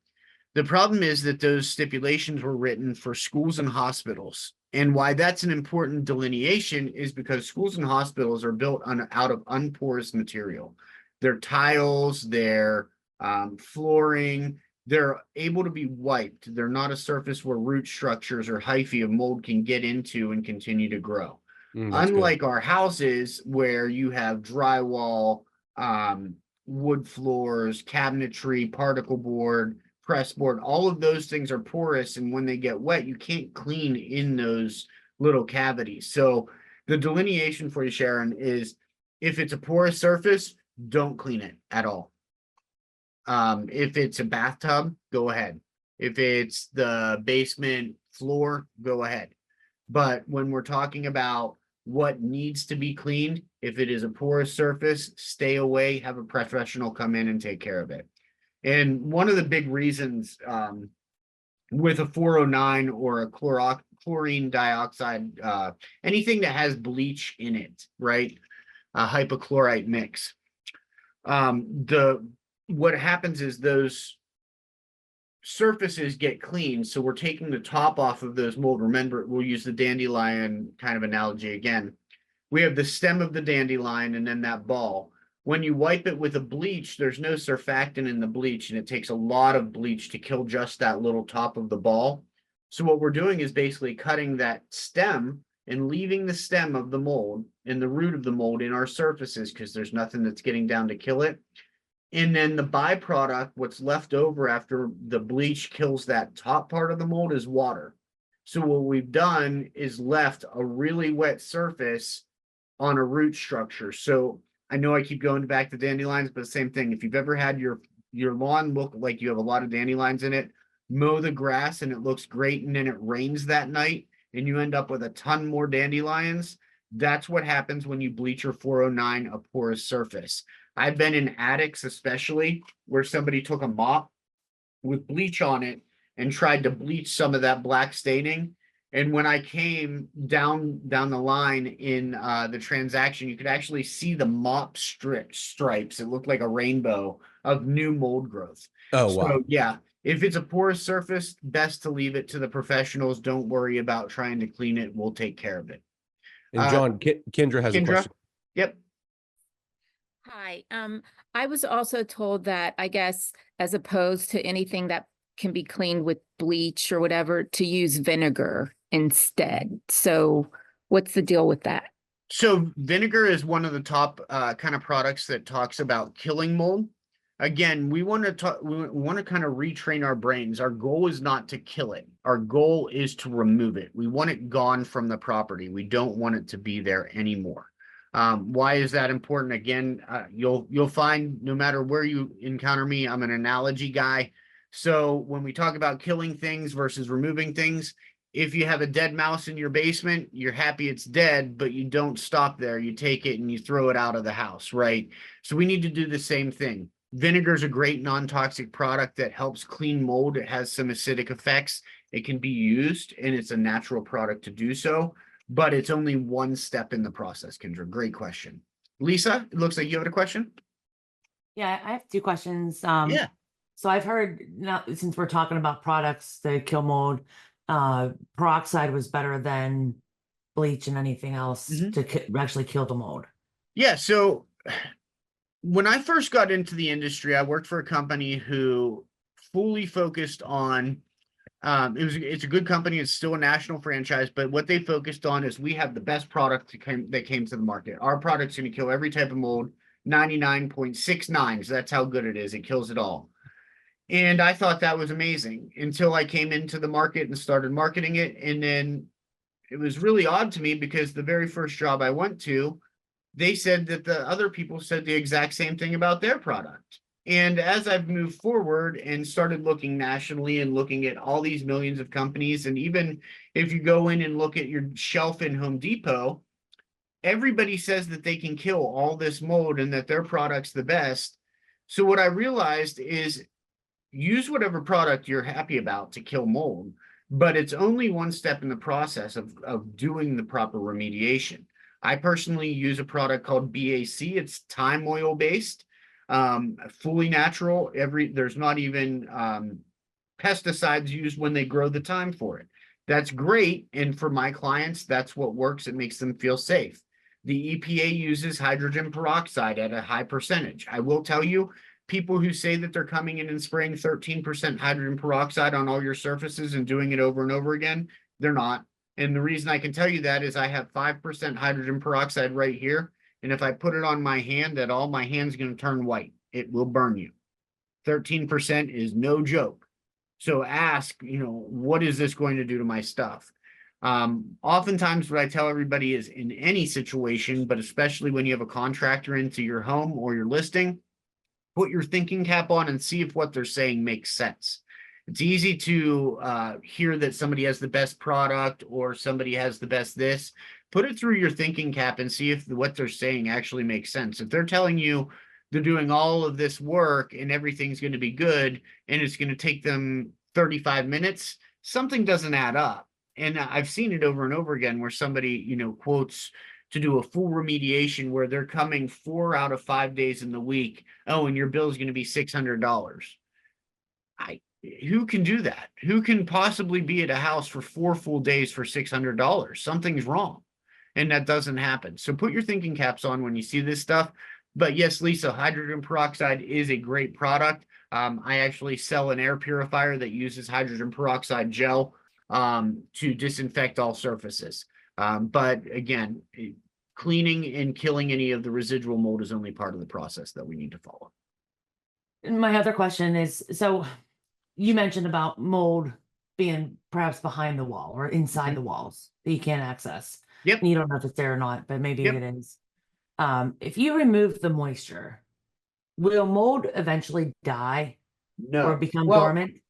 The problem is that those stipulations were written for schools and hospitals. And why that's an important delineation is because schools and hospitals are built out of unporous material. Their tiles, their flooring, they're able to be wiped. They're not a surface where root structures or hyphae of mold can get into and continue to grow. Unlike our houses where you have drywall, wood floors, cabinetry, particle board, press board, all of those things are porous, and when they get wet, you can't clean in those little cavities. So the delineation for you, Sharon, is if it's a porous surface, don't clean it at all. If it's a bathtub, go ahead. If it's the basement floor, go ahead. But when we're talking about what needs to be cleaned, if it is a porous surface, stay away, have a professional come in and take care of it. And one of the big reasons with a 409 or a chlorine dioxide, anything that has bleach in it, right? A hypochlorite mix. What happens is those surfaces get cleaned. So we're taking the top off of those mold. Remember, we'll use the dandelion kind of analogy again. We have the stem of the dandelion and then that ball. When you wipe it with a bleach, there's no surfactant in the bleach, and it takes a lot of bleach to kill just that little top of the ball. So what we're doing is basically cutting that stem and leaving the stem of the mold and the root of the mold in our surfaces, because there's nothing that's getting down to kill it. And then the byproduct, what's left over after the bleach kills that top part of the mold, is water. So what we've done is left a really wet surface on a root structure. So I know I keep going back to dandelions, but the same thing. If you've ever had your lawn look like you have a lot of dandelions in it, mow the grass and it looks great, and then it rains that night and you end up with a ton more dandelions. That's what happens when you bleach your 409 a porous surface. I've been in attics, especially where somebody took a mop with bleach on it and tried to bleach some of that black staining. And when I came down the line in the transaction, you could actually see the mop stripes. It looked like a rainbow of new mold growth. Oh, wow. So yeah, if it's a porous surface, best to leave it to the professionals. Don't worry about trying to clean it. We'll take care of it. And John, Kendra has a Kendra? question. Yep. Hi, I was also told that, I guess, as opposed to anything that can be cleaned with bleach or whatever, to use vinegar instead. So what's the deal with that? So vinegar is one of the top kind of products that talks about killing mold. Again, we want to talk, we want to kind of retrain our brains. Our goal is not to kill it. Our goal is to remove it. We want it gone from the property. We don't want it to be there anymore. Why is that important? Again, you'll find no matter where you encounter me, I'm an analogy guy. So when we talk about killing things versus removing things, if you have a dead mouse in your basement, you're happy it's dead, but you don't stop there. You take it and you throw it out of the house, right? So we need to do the same thing. Vinegar is a great non-toxic product that helps clean mold. It has some acidic effects. It can be used, and it's a natural product to do so, but it's only one step in the process, Kendra. Great question. Lisa, it looks like you have a question. Yeah, I have two questions. Yeah. So I've heard, now since we're talking about products that kill mold, peroxide was better than bleach and anything else to actually kill the mold. Yeah, so when I first got into the industry, I worked for a company who fully focused on, it's a good company. It's still a national franchise, but what they focused on is we have the best product that came to the market. Our product's going to kill every type of mold, 99.69. So that's how good it is. It kills it all. And I thought that was amazing until I came into the market and started marketing it. And then it was really odd to me because the very first job I went to, they said that the other people said the exact same thing about their product. And as I've moved forward and started looking nationally and looking at all these millions of companies, and even if you go in and look at your shelf in Home Depot, everybody says that they can kill all this mold and that their product's the best. So what I realized is use whatever product you're happy about to kill mold, but it's only one step in the process of doing the proper remediation. I personally use a product called BAC. It's thyme oil based, fully natural. There's not even pesticides used when they grow the thyme for it. That's great. And for my clients, that's what works. It makes them feel safe. The EPA uses hydrogen peroxide at a high percentage. I will tell you, people who say that they're coming in and spraying 13% hydrogen peroxide on all your surfaces and doing it over and over again, they're not. And the reason I can tell you that is I have 5% hydrogen peroxide right here. And if I put it on my hand at all, my hand's going to turn white. It will burn you. 13% is no joke. So ask, what is this going to do to my stuff? Oftentimes what I tell everybody is in any situation, but especially when you have a contractor into your home or your listing, put your thinking cap on and see if what they're saying makes sense. It's easy to hear that somebody has the best product or somebody has the best this. Put it through your thinking cap and see if what they're saying actually makes sense. If they're telling you they're doing all of this work and everything's going to be good and it's going to take them 35 minutes, something doesn't add up. And I've seen it over and over again where somebody, quotes to do a full remediation where they're coming 4 out of 5 days in the week. Oh, and your bill is going to be $600. Who can do that? Who can possibly be at a house for 4 full days for $600? Something's wrong. And that doesn't happen. So put your thinking caps on when you see this stuff. But yes, Lisa, hydrogen peroxide is a great product. I actually sell an air purifier that uses hydrogen peroxide gel to disinfect all surfaces. But again, cleaning and killing any of the residual mold is only part of the process that we need to follow. And my other question is, so you mentioned about mold being perhaps behind the wall or inside the walls that you can't access. Yep. And you don't know if it's there or not, but maybe Yep. it is. If you remove the moisture, will mold eventually die No. or become Well, dormant?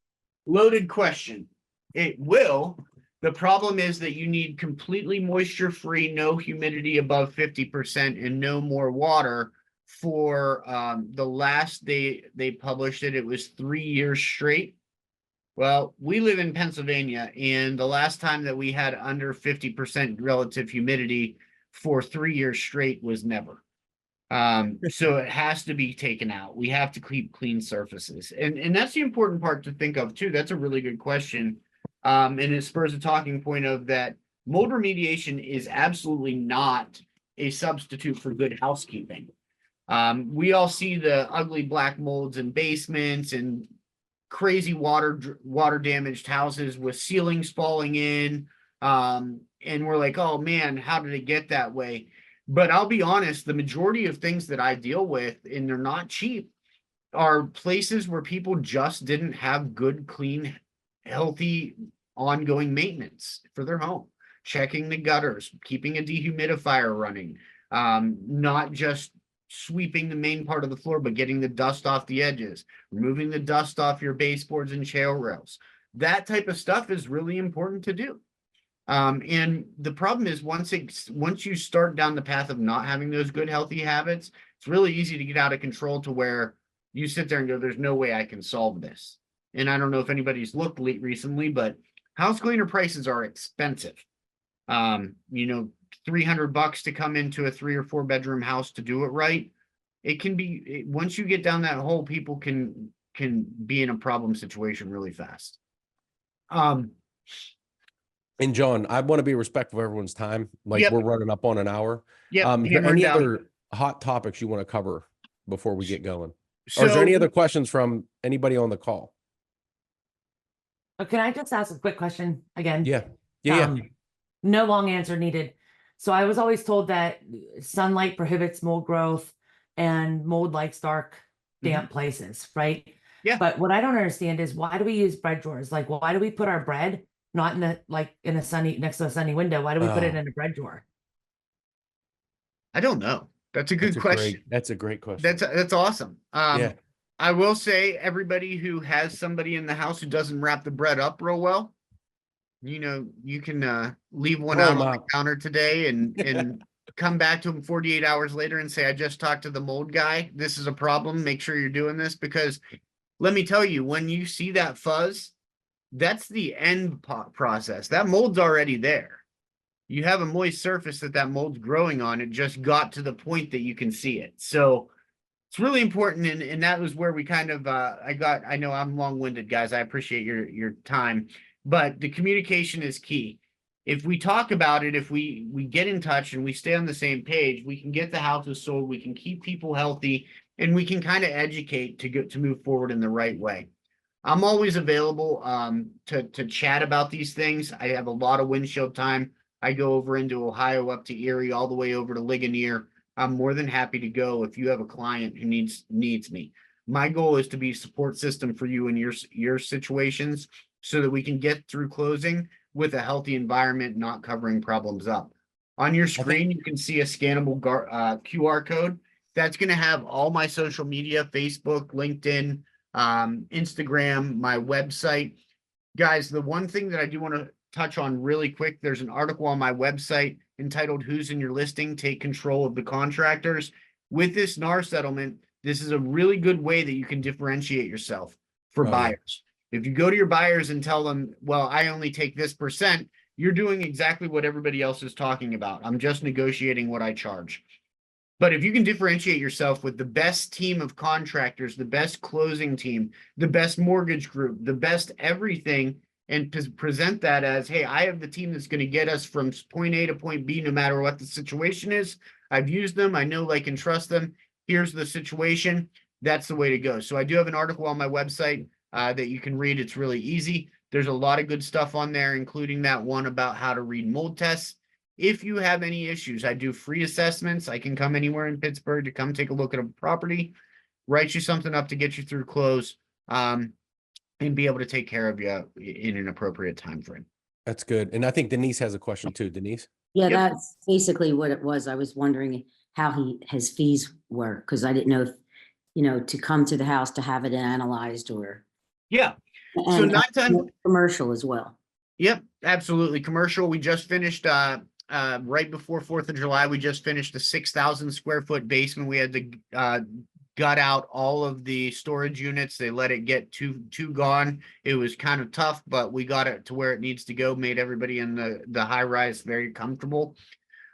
loaded question. It will. The problem is that you need completely moisture-free, no humidity above 50%, and no more water for the last they published it. It was 3 years straight. Well, we live in Pennsylvania, and the last time that we had under 50% relative humidity for 3 years straight was never. So it has to be taken out. We have to keep clean surfaces. And that's the important part to think of too. That's a really good question. And it spurs a talking point of that mold remediation is absolutely not a substitute for good housekeeping. We all see the ugly black molds in basements and crazy water damaged houses with ceilings falling in. And we're like, oh man, how did it get that way? But I'll be honest, the majority of things that I deal with, and they're not cheap, are places where people just didn't have good, clean, healthy, ongoing maintenance for their home. Checking the gutters, keeping a dehumidifier running, not just sweeping the main part of the floor, but getting the dust off the edges, removing the dust off your baseboards and chair rails. That type of stuff is really important to do. And the problem is once you start down the path of not having those good, healthy habits, it's really easy to get out of control to where you sit there and go, there's no way I can solve this. And I don't know if anybody's looked recently, but house cleaner prices are expensive. $300 to come into a 3 or 4 bedroom house to do it right. It can be, once you get down that hole, people can be in a problem situation really fast. And John, I want to be respectful of everyone's time. Like Yep. we're running up on an hour. Yeah. Is there any other hot topics you want to cover before we get going? Or is there any other questions from anybody on the call? Can I just ask a quick question again? Yeah. No long answer needed. So I was always told that sunlight prohibits mold growth and mold likes dark, damp places, right? Yeah. But what I don't understand is why do we use bread drawers? Like, why do we put our bread not in a sunny, next to a sunny window? Why do we put it in a bread drawer? I don't know. That's a good question. That's a great question. That's awesome. Yeah. I will say everybody who has somebody in the house who doesn't wrap the bread up real well, you can leave one out on the counter today and come back to them 48 hours later and say, I just talked to the mold guy. This is a problem. Make sure you're doing this, because let me tell you, when you see that fuzz, that's the end process. That mold's already there. You have a moist surface that mold's growing on. It just got to the point that you can see it. So it's really important. And that was where we kind of, I know I'm long-winded, guys. I appreciate your time, but the communication is key. If we talk about it, if we get in touch and we stay on the same page, we can get the houses sold, we can keep people healthy, and we can kind of educate to move forward in the right way. I'm always available to chat about these things. I have a lot of windshield time. I go over into Ohio, up to Erie, all the way over to Lagoni. I'm more than happy to go if you have a client who needs me. My goal is to be a support system for you in your situations so that we can get through closing with a healthy environment, not covering problems up. On your screen, you can see a scannable QR code. That's going to have all my social media, Facebook, LinkedIn, Instagram, my website. Guys, the one thing that I do want to touch on really quick, there's an article on my website entitled Who's in Your Listing? Take Control of the Contractors. With this NAR settlement, this is a really good way that you can differentiate yourself for buyers. If you go to your buyers and tell them, well, I only take this %, you're doing exactly what everybody else is talking about. I'm just negotiating what I charge. But if you can differentiate yourself with the best team of contractors, the best closing team, the best mortgage group, the best everything, and present that as, hey, I have the team that's going to get us from point A to point B, no matter what the situation is. I've used them. I know, like, and trust them. Here's the situation. That's the way to go. So I do have an article on my website that you can read. It's really easy. There's a lot of good stuff on there, including that one about how to read mold tests. If you have any issues, I do free assessments. I can come anywhere in Pittsburgh to come take a look at a property, write you something up to get you through close, and be able to take care of you in an appropriate time frame. That's good. And I think Denise has a question too. Denise? Yeah, Yep. that's basically what it was. I was wondering how his fees were, because I didn't know if, you know, to come to the house to have it analyzed or. Yeah. So and 9 times. Commercial as well. Yep, absolutely. Commercial. We just finished right before 4th of July. We just finished a 6,000 square foot basement. We had to gut out all of the storage units. They let it get too gone. It was kind of tough, but we got it to where it needs to go. Made everybody in the high rise very comfortable.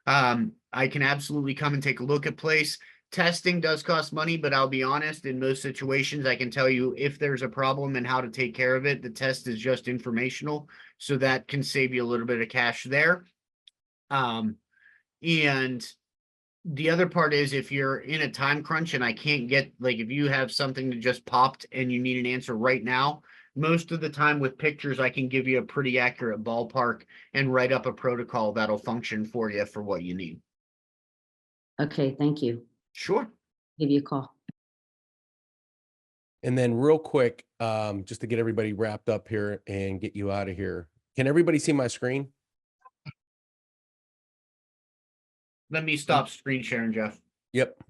I can absolutely come and take a look at place. Testing does cost money, but I'll be honest, in most situations, I can tell you if there's a problem and how to take care of it. The test is just informational, so that can save you a little bit of cash there. And the other part is, if you're in a time crunch and I can't get, like, if you have something that just popped and you need an answer right now, most of the time with pictures, I can give you a pretty accurate ballpark and write up a protocol that'll function for you for what you need. Okay, thank you. Sure. Give you a call. And then real quick, just to get everybody wrapped up here and get you out of here. Can everybody see my screen? Let me stop screen sharing, Jeff. Yep.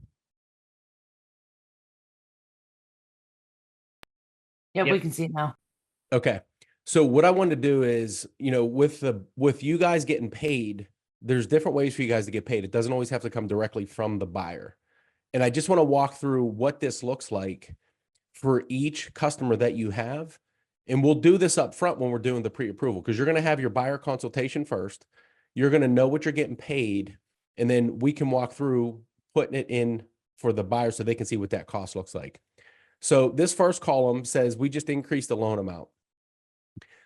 Yeah, Yep. we can see it now. Okay. So what I wanted to do is, you know, with you guys getting paid, there's different ways for you guys to get paid. It doesn't always have to come directly from the buyer. And I just want to walk through what this looks like for each customer that you have. And we'll do this up front when we're doing the pre-approval, because you're going to have your buyer consultation first. You're going to know what you're getting paid. And then we can walk through putting it in for the buyer so they can see what that cost looks like. So this first column says we just increased the loan amount.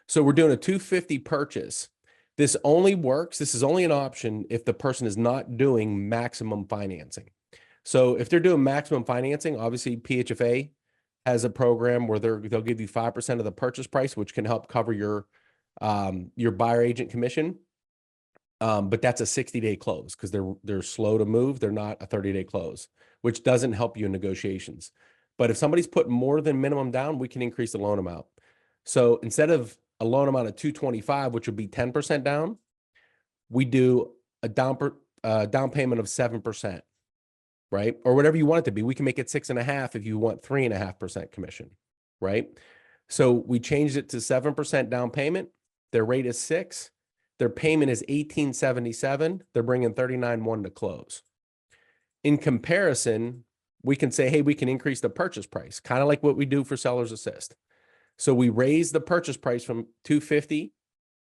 So we're doing a $250 purchase. This only works, this is only an option if the person is not doing maximum financing. So if they're doing maximum financing, obviously PHFA has a program where they'll give you 5% of the purchase price, which can help cover your buyer agent commission. But that's a 60-day close because they're slow to move. They're not a 30-day close, which doesn't help you in negotiations. But if somebody's put more than minimum down, we can increase the loan amount. So instead of a loan amount of $225, which would be 10% down, we do a down payment of 7%, right? Or whatever you want it to be. We can make it 6.5% if you want 3.5% commission, right? So we changed it to 7% down payment. Their rate is 6%. Their payment is $1,877. They're bringing $39,100 to close. In comparison, we can say, hey, we can increase the purchase price, kind of like what we do for Seller's Assist. So we raise the purchase price from $250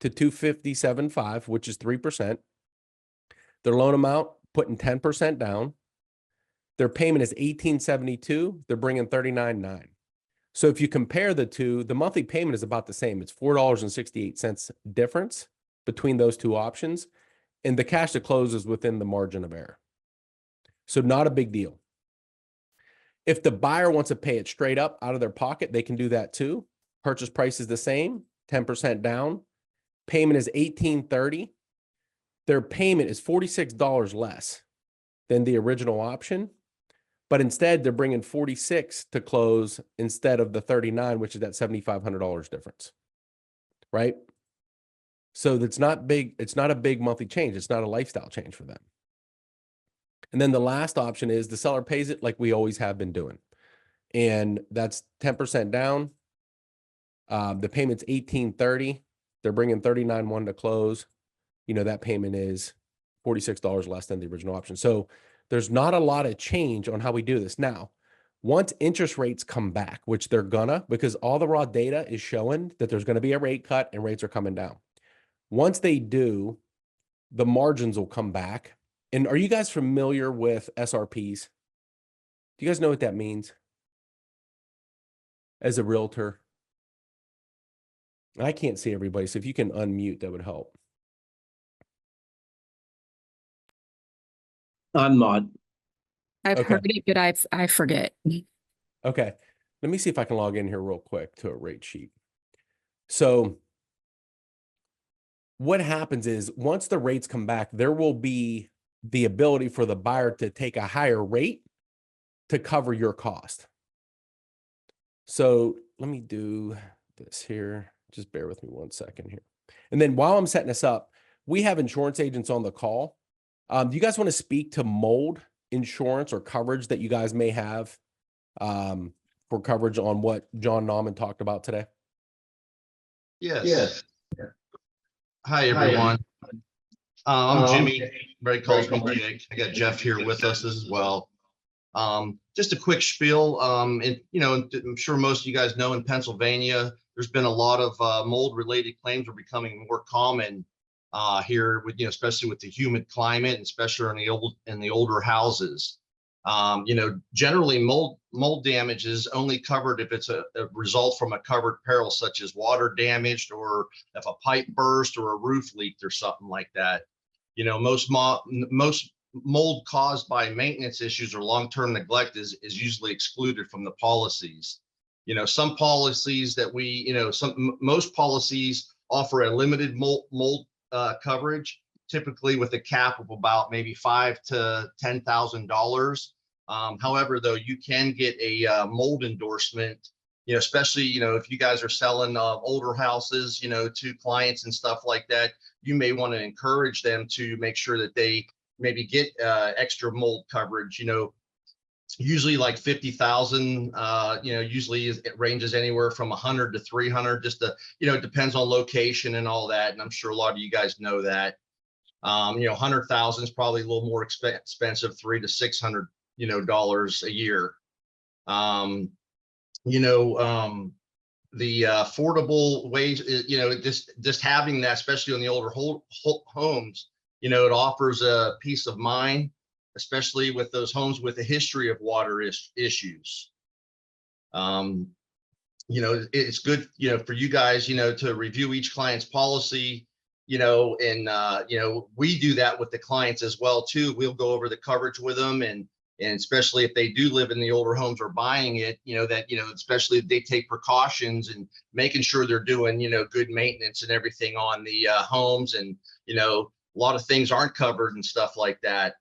to $257.5, which is 3%. Their loan amount, putting 10% down. Their payment is $1,872. They're bringing $39,900. So if you compare the two, the monthly payment is about the same. It's $4.68 difference between those two options. And the cash to close is within the margin of error. So not a big deal. If the buyer wants to pay it straight up out of their pocket, they can do that too. Purchase price is the same, 10% down. Payment is $1,830. Their payment is $46 less than the original option, but instead they're bringing $46 to close instead of the $39, which is that $7,500 difference, right? So that's not big. It's not a big monthly change. It's not a lifestyle change for them. And then the last option is the seller pays it like we always have been doing. And that's 10% down. The payment's $1,830. They're bringing $39,100 to close. You know, that payment is $46 less than the original option. So there's not a lot of change on how we do this. Now, once interest rates come back, which they're gonna, because all the raw data is showing that there's gonna be a rate cut and rates are coming down. Once they do, the margins will come back And are you guys familiar with SRPs? Do you guys know what that means? As a realtor? I can't see everybody, so if you can unmute, that would help. I'm not. I've Okay. heard it, but I forget. Okay. Let me see if I can log in here real quick to a rate sheet. So what happens is once the rates come back, there will be the ability for the buyer to take a higher rate to cover your cost. So let me do this here. Just bear with me 1 second here. And then while I'm setting this up, we have insurance agents on the call. Do you guys want to speak to mold insurance or coverage that you guys may have for coverage on what John Naumann talked about today? Yes. Hi, everyone. I'm Jimmy. Everybody calls me Jake. I got Jeff here with us as well. Just a quick spiel. And I'm sure most of you guys know in Pennsylvania, there's been a lot of mold-related claims are becoming more common here, with especially with the humid climate, and especially in the older houses. Generally mold damage is only covered if it's a result from a covered peril, such as water damaged, or if a pipe burst or a roof leaked or something like that. Most mold caused by maintenance issues or long-term neglect is usually excluded from the policies. Some policies that most policies offer a limited mold coverage, typically with a cap of about maybe $5,000 to $10,000. However, though, you can get a mold endorsement, especially, if you guys are selling older houses, to clients and stuff like that. You may want to encourage them to make sure that they maybe get extra mold coverage, usually like 50,000, usually it ranges anywhere from 100 to 300, just to, it depends on location and all that. And I'm sure a lot of you guys know that. 100,000 is probably a little more expensive, $300 to $600, dollars a year. The affordable ways, just having that, especially on the older homes, it offers a peace of mind, especially with those homes with a history of water issues. It's good, for you guys, to review each client's policy, and we do that with the clients as well too. We'll go over the coverage with them, and especially if they do live in the older homes or buying it, especially if they take precautions and making sure they're doing, good maintenance and everything on the homes. And, a lot of things aren't covered and stuff like that,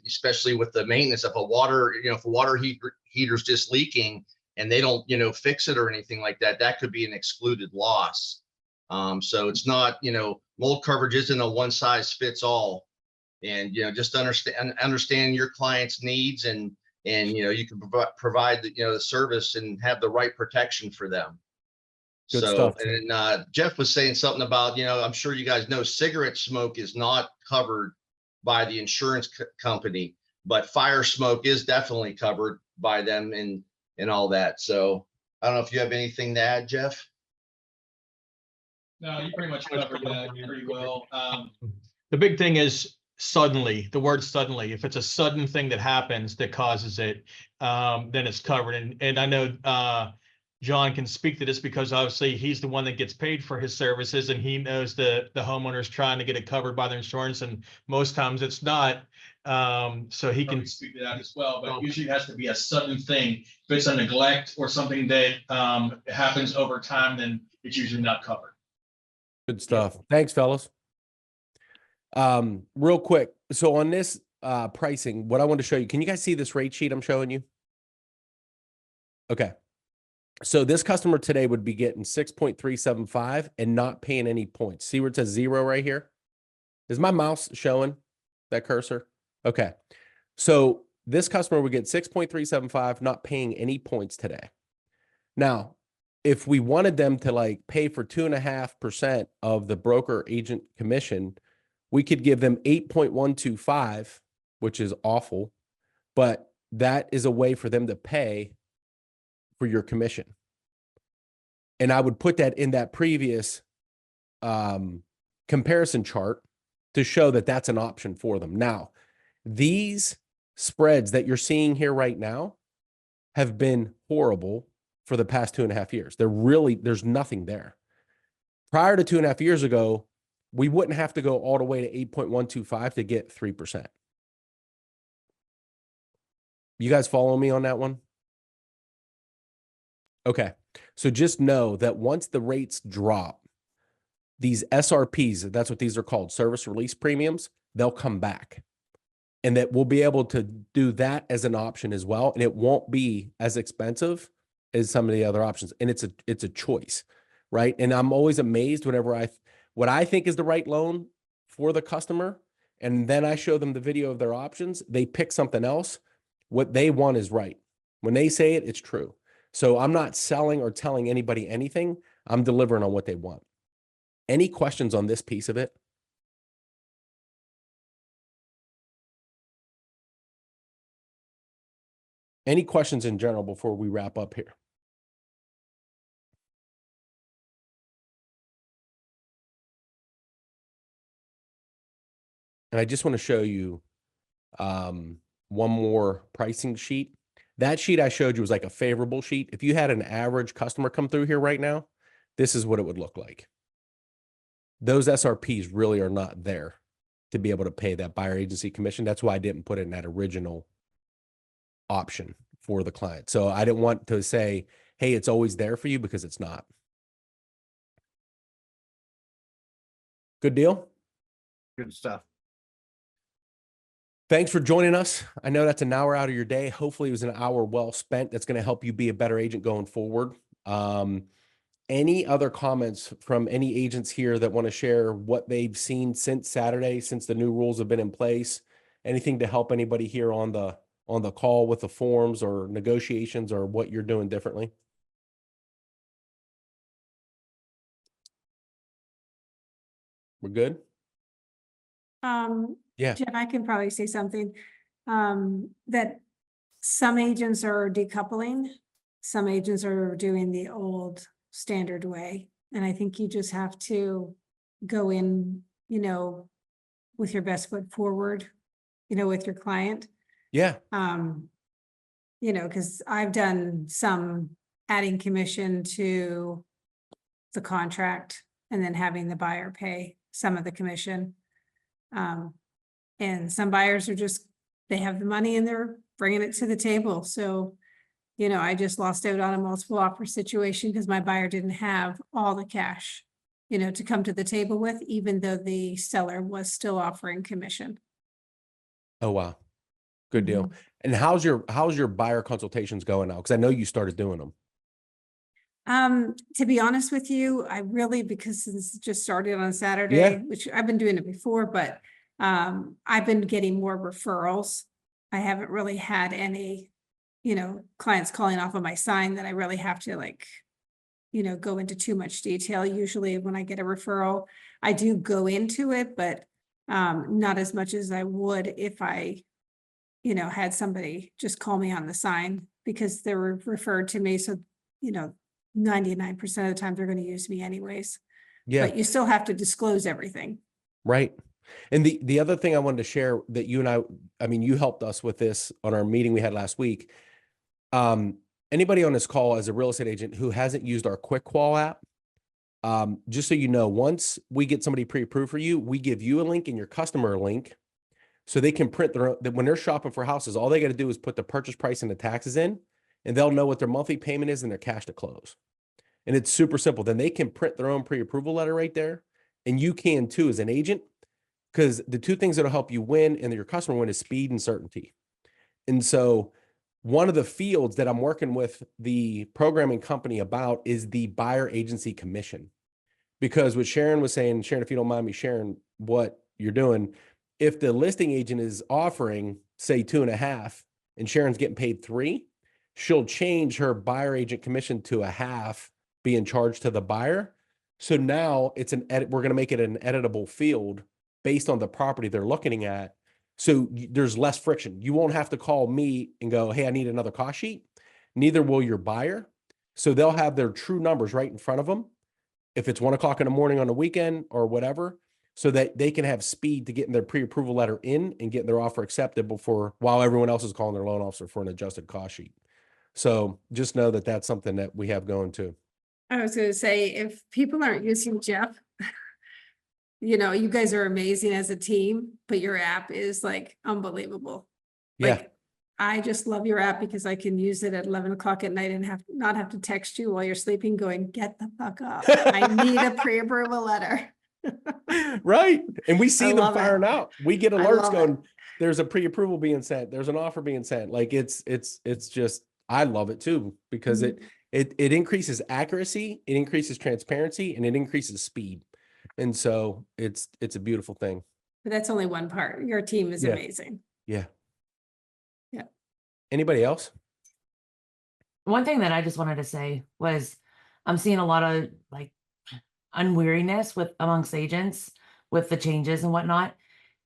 especially with the maintenance of if a water heater's just leaking and they don't, fix it or anything like that, that could be an excluded loss. So it's not, mold coverage isn't a one size fits all. And, just understand your client's needs, and you can provide the service and have the right protection for them. Good so stuff. And Jeff was saying something about, I'm sure you guys know cigarette smoke is not covered by the insurance company, but fire smoke is definitely covered by them and all that. So I don't know if you have anything to add, Jeff. No, you pretty much covered that pretty well. The big thing is suddenly, the word suddenly. If it's a sudden thing that happens that causes it, then it's covered. And I know John can speak to this because obviously he's the one that gets paid for his services, and he knows the homeowner's trying to get it covered by their insurance, and most times it's not. So he can speak to that as well, but usually it has to be a sudden thing. If it's a neglect or something that happens over time, then it's usually not covered. Good stuff. Thanks, fellas. Real quick. So on this pricing, what I want to show you, can you guys see this rate sheet I'm showing you? Okay. So this customer today would be getting 6.375 and not paying any points. See where it says 0 right here? Is my mouse showing that cursor? Okay. So this customer would get 6.375, not paying any points today. Now, if we wanted them to pay for 2.5% of the broker agent commission, we could give them 8.125, which is awful, but that is a way for them to pay for your commission. And I would put that in that previous comparison chart to show that that's an option for them. Now, These spreads that you're seeing here right now have been horrible for the past 2.5 years. There's nothing there. Prior to 2.5 years ago, we wouldn't have to go all the way to 8.125 to get 3%. You guys follow me on that one? Okay. So just know that once the rates drop, these SRPs, that's what these are called, service release premiums, they'll come back. And that we'll be able to do that as an option as well. And it won't be as expensive as some of the other options. And it's a choice, right? And I'm always amazed whenever what I think is the right loan for the customer, and then I show them the video of their options, they pick something else. What they want is right. When they say it, it's true. So I'm not selling or telling anybody anything. I'm delivering on what they want. Any questions on this piece of it? Any questions in general before we wrap up here? And I just want to show you one more pricing sheet. That sheet I showed you was like a favorable sheet. If you had an average customer come through here right now, this is what it would look like. Those SRPs really are not there to be able to pay that buyer agency commission. That's why I didn't put it in that original option for the client. So I didn't want to say, hey, it's always there for you, because it's not. Good deal? Good stuff. Thanks for joining us. I know that's an hour out of your day. Hopefully it was an hour well spent. That's going to help you be a better agent going forward. Any other comments from any agents here that want to share what they've seen since Saturday, since the new rules have been in place? Anything to help anybody here on the call with the forms or negotiations, or what you're doing differently? We're good? Yeah. Jeff, I can probably say something, that some agents are decoupling, some agents are doing the old standard way. And I think you just have to go in, with your best foot forward, with your client. Yeah. Because I've done some adding commission to the contract and then having the buyer pay some of the commission. And some buyers are they have the money and they're bringing it to the table. So, I just lost out on a multiple offer situation because my buyer didn't have all the cash, to come to the table with, even though the seller was still offering commission. Oh, wow. Good deal. And how's your buyer consultations going now? Because I know you started doing them. To be honest with you, I really, because this just started on Saturday, which I've been doing it before, but I've been getting more referrals. I haven't really had any, clients calling off of my sign that I really have to go into too much detail. Usually when I get a referral, I do go into it, but not as much as I would if I, had somebody just call me on the sign, because they were referred to me. So, 99% of the time they're going to use me anyways. Yeah. But you still have to disclose everything. Right. And the other thing I wanted to share that you and I mean, you helped us with this on our meeting we had last week. Anybody on this call as a real estate agent who hasn't used our Quick Qual app, just so you know, once we get somebody pre-approved for you, we give you a link and your customer a link so they can print their own. When they're shopping for houses, all they got to do is put the purchase price and the taxes in, and they'll know what their monthly payment is and their cash to close. And it's super simple. Then they can print their own pre-approval letter right there. And you can too as an agent, because the two things that'll help you win and your customer win is speed and certainty. And so one of the fields that I'm working with the programming company about is the buyer agency commission. Because what Sharon was saying, Sharon, if you don't mind me sharing what you're doing, if the listing agent is offering, say, 2.5 and Sharon's getting paid 3, she'll change her buyer agent commission to 1/2 being charged to the buyer. So now it's we're going to make it an editable field based on the property they're looking at. So there's less friction. You won't have to call me and go, hey, I need another cost sheet. Neither will your buyer. So they'll have their true numbers right in front of them. If it's 1 o'clock in the morning on the weekend or whatever, so that they can have speed to getting their pre-approval letter in and getting their offer accepted while everyone else is calling their loan officer for an adjusted cost sheet. So just know that that's something that we have going too. I was gonna say, if people aren't using Jeff, you know, you guys are amazing as a team, but your app is like unbelievable. Yeah. Like, I just love your app because I can use it at 11 o'clock at night and not have to text you while you're sleeping going, get the fuck up. I need a pre-approval letter. Right. And we see them love it. firing out. We get I alerts love going, it. there's a pre-approval being sent. There's an offer being sent. Like it's just, I love it too, because Mhm. it increases accuracy, it increases transparency, and it increases speed. And so it's a beautiful thing. But that's only one part. Your team is Yeah. amazing. Yeah. Yeah. Anybody else? One thing that I just wanted to say was I'm seeing a lot of like unweariness amongst agents with the changes and whatnot.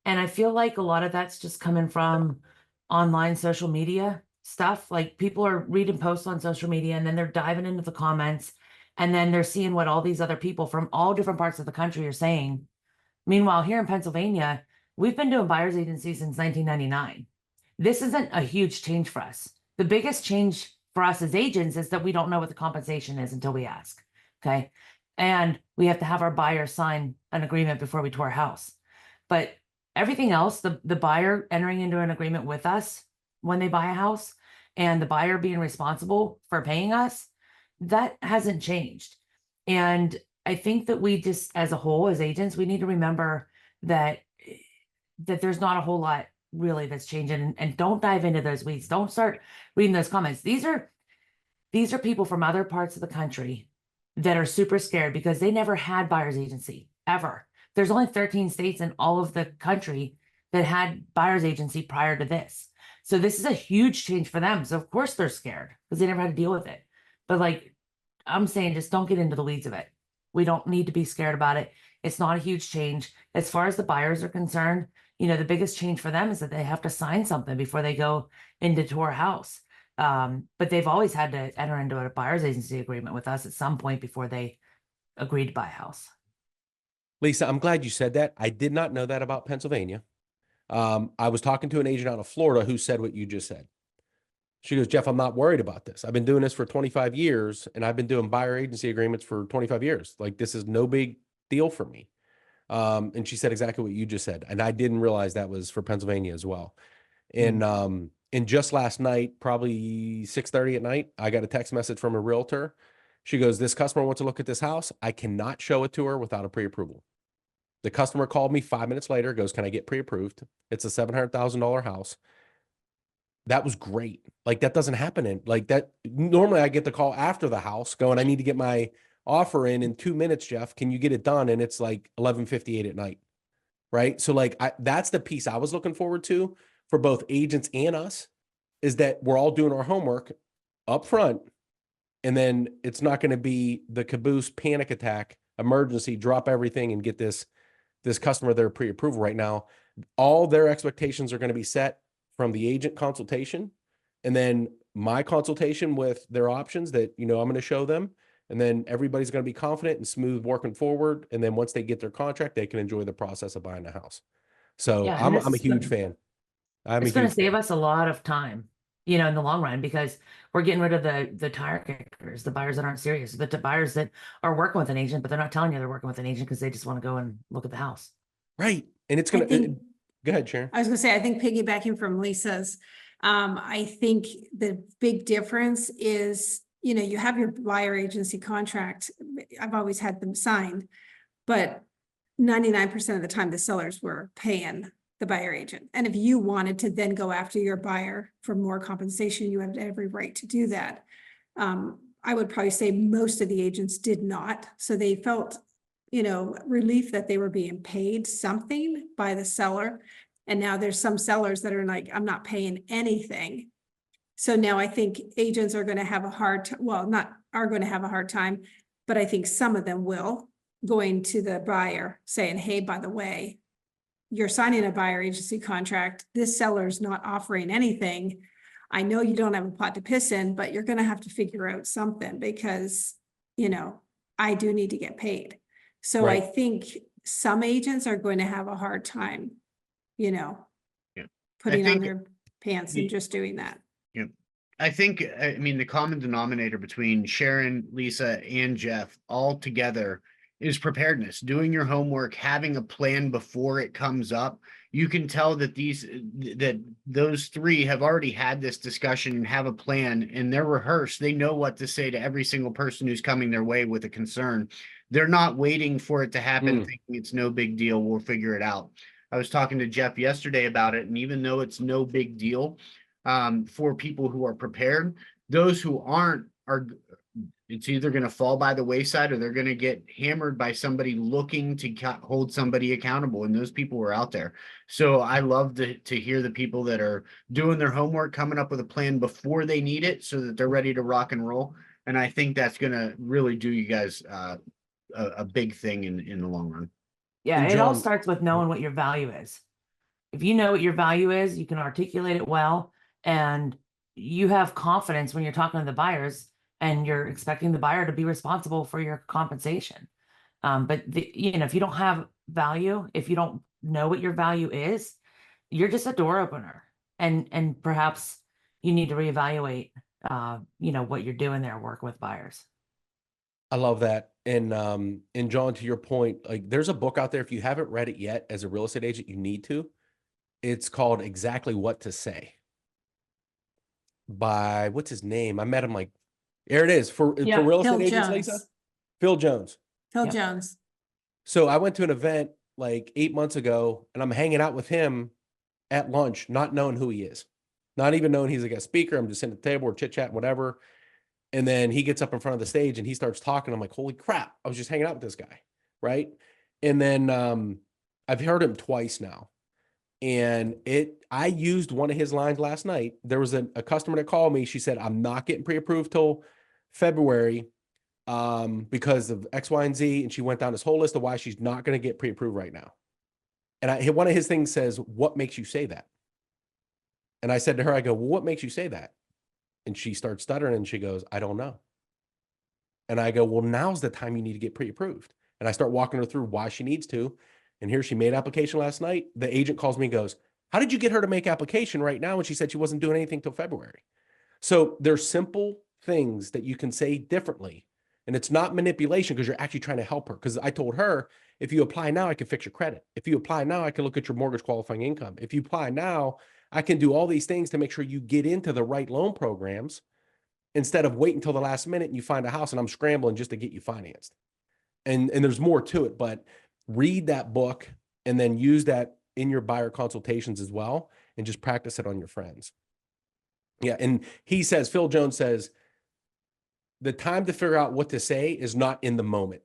And I feel like a lot of that's just coming from online social media stuff. Like people are reading posts on social media and then they're diving into the comments and then they're seeing what all these other people from all different parts of the country are saying. Meanwhile, here in Pennsylvania, we've been doing buyer's agency since 1999. This isn't a huge change for us. The biggest change for us as agents is that we don't know what the compensation is until we ask. Okay. And we have to have our buyer sign an agreement before we tour a house. But everything else, the buyer entering into an agreement with us when they buy a house and the buyer being responsible for paying us, that hasn't changed. And I think that we just, as a whole, as agents, we need to remember that there's not a whole lot really that's changing, and don't dive into those weeds. Don't start reading those comments. These are people from other parts of the country that are super scared because they never had buyer's agency ever. There's only 13 states in all of the country that had buyer's agency prior to this. So this is a huge change for them. So of course they're scared because they never had to deal with it. But like I'm saying, just don't get into the weeds of it. We don't need to be scared about it. It's not a huge change. As far as the buyers are concerned, you know, the biggest change for them is that they have to sign something before they go into tour a house. But they've always had to enter into a buyer's agency agreement with us at some point before they agreed to buy a house. Lisa, I'm glad you said that. I did not know that about Pennsylvania. I was talking to an agent out of Florida who said what you just said. She goes, Jeff, I'm not worried about this. I've been doing this for 25 years and I've been doing buyer agency agreements for 25 years. Like this is no big deal for me. And she said exactly what you just said. And I didn't realize that was for Pennsylvania as well. And just last night, probably 6:30 at night, I got a text message from a realtor. She goes, this customer wants to look at this house. I cannot show it to her without a pre-approval. The customer called me 5 minutes later, goes, can I get pre-approved? It's a $700,000 house. That was great. Like that doesn't happen in like that. Normally I get the call after the house going, I need to get my offer in 2 minutes, Jeff, can you get it done? And it's like 11:58 at night. Right. So like that's the piece I was looking forward to for both agents and us, is that we're all doing our homework up front. And then it's not going to be the caboose panic attack, emergency, drop everything and get this customer their pre-approval. Right now, all their expectations are going to be set from the agent consultation. And then my consultation with their options that, you know, I'm going to show them. And then everybody's going to be confident and smooth working forward. And then once they get their contract, they can enjoy the process of buying a house. So Yeah, I'm and a huge fan. It's going to save us a lot of time, you know, in the long run, because we're getting rid of the tire kickers, the buyers that aren't serious, the buyers that are working with an agent, but they're not telling you they're working with an agent because they just want to go and look at the house. Right. And it's going to, go ahead, Sharon. I was gonna say, I think piggybacking from Lisa's, I think the big difference is, you know, you have your buyer agency contract. I've always had them signed, but 99% of the time the sellers were paying the buyer agent. And if you wanted to then go after your buyer for more compensation, you have every right to do that. I would probably say most of the agents did not. So they felt, you know, relief that they were being paid something by the seller. And now there's some sellers that are like, I'm not paying anything. So now I think agents are going to have a hard time, well, not are going to have a hard time, but I think some of them will, going to the buyer saying, hey, by the way, you're signing a buyer agency contract. This seller's not offering anything. I know you don't have a pot to piss in, but you're going to have to figure out something because, you know, I do need to get paid. So Right. I think some agents are going to have a hard time, you know, Yeah. putting on think their pants the- and just doing that. I think, I mean, the common denominator between Sharon, Lisa, and Jeff all together is preparedness, doing your homework, having a plan before it comes up. You can tell that those three have already had this discussion and have a plan, and they're rehearsed. They know what to say to every single person who's coming their way with a concern. They're not waiting for it to happen, thinking it's no big deal, we'll figure it out. I was talking to Jeff yesterday about it, and even though it's no big deal, for people who are prepared, those who aren't it's either going to fall by the wayside or they're going to get hammered by somebody looking to hold somebody accountable. And those people were out there. So I love to hear the people that are doing their homework, coming up with a plan before they need it so that they're ready to rock and roll. And I think that's going to really do you guys a big thing in the long run. Yeah, And it all John- starts with knowing what your value is. If you know what your value is, you can articulate it well, and you have confidence when you're talking to the buyers and you're expecting the buyer to be responsible for your compensation. But if you don't have value, if you don't know what your value is, you're just a door opener, and perhaps you need to reevaluate, what you're doing there, working with buyers. I love that. And John, to your point, like there's a book out there. If you haven't read it yet as a real estate agent, you need to. It's called Exactly What to Say by, what's his name? I met him like, there it is for Yeah, real Phil estate agents, Jones. Lisa. Phil Jones. Phil Yeah. Jones. So I went to an event like 8 months ago and I'm hanging out with him at lunch, not knowing who he is, not even knowing he's like a speaker. I'm just sitting at the table or chit chat, whatever. And then he gets up in front of the stage and he starts talking. I'm like, holy crap. I was just hanging out with this guy. Right. And then I've heard him twice now. And I used one of his lines last night. There was a customer that called me. She said, I'm not getting pre-approved till February because of X, Y, and Z. And she went down this whole list of why she's not going to get pre-approved right now. And one of his things says, what makes you say that? And I said to her, I go, well, what makes you say that? And she starts stuttering and she goes, I don't know. And I go, well, now's the time you need to get pre-approved. And I start walking her through why she needs to. And here she made application last night. The agent calls me and goes, how did you get her to make application right now? And she said she wasn't doing anything till February. So there's simple things that you can say differently. And it's not manipulation because you're actually trying to help her. Because I told her, if you apply now, I can fix your credit. If you apply now, I can look at your mortgage qualifying income. If you apply now, I can do all these things to make sure you get into the right loan programs instead of waiting until the last minute and you find a house and I'm scrambling just to get you financed. And there's more to it, but read that book and then use that in your buyer consultations as well and just practice it on your friends. Yeah. And Phil Jones says, the time to figure out what to say is not in the moment.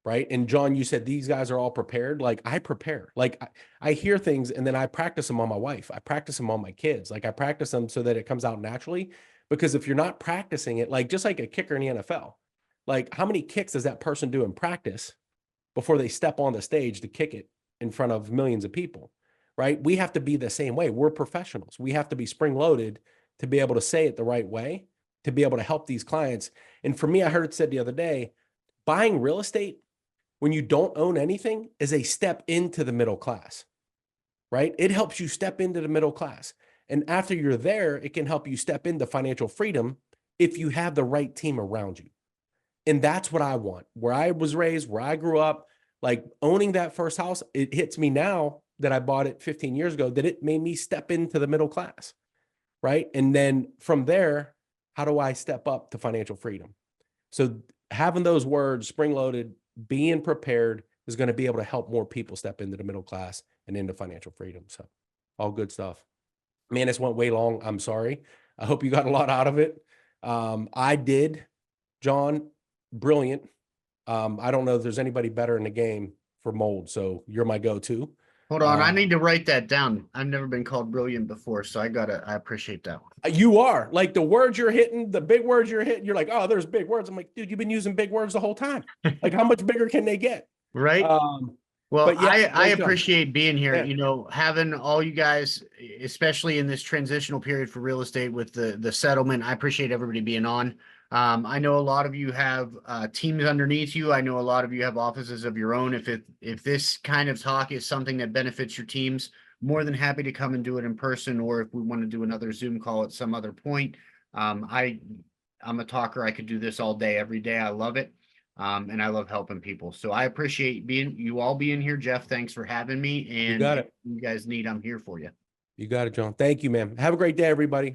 Right. And John, you said these guys are all prepared. Like I prepare, like I hear things and then I practice them on my wife. I practice them on my kids. Like I practice them so that it comes out naturally, because if you're not practicing it, like just like a kicker in the NFL, like how many kicks does that person do in practice before they step on the stage to kick it in front of millions of people, right? We have to be the same way. We're professionals. We have to be spring loaded to be able to say it the right way, to be able to help these clients. And for me, I heard it said the other day, buying real estate when you don't own anything is a step into the middle class, right? It helps you step into the middle class. And after you're there, it can help you step into financial freedom if you have the right team around you. And that's what I want. Where I was raised, where I grew up, like owning that first house, it hits me now that I bought it 15 years ago, that it made me step into the middle class, right? And then from there, how do I step up to financial freedom? So having those words spring loaded, being prepared is going to be able to help more people step into the middle class and into financial freedom. So all good stuff. Man, this went way long. I'm sorry. I hope you got a lot out of it. I did, John. Brilliant. I don't know if there's anybody better in the game for mold. So you're my go-to. Hold on, I need to write that down. I've never been called brilliant before, so I appreciate that one. You are like the words you're hitting, the big words you're hitting. You're like, oh, there's big words. I'm like, dude, you've been using big words the whole time. Like, how much bigger can they get? Right. Well, but yeah, I great job. appreciate being here. Yeah. You know, having all you guys, especially in this transitional period for real estate with the settlement. I appreciate everybody being on. I know a lot of you have teams underneath you. I know a lot of you have offices of your own. If this kind of talk is something that benefits your teams, more than happy to come and do it in person, or if we want to do another Zoom call at some other point. I'm a talker. I could do this all day, every day. I love it. And I love helping people. So I appreciate you all being here. Jeff, thanks for having me. And got it. if you guys need, I'm here for you. You got it, John. Thank you, man. Have a great day, everybody.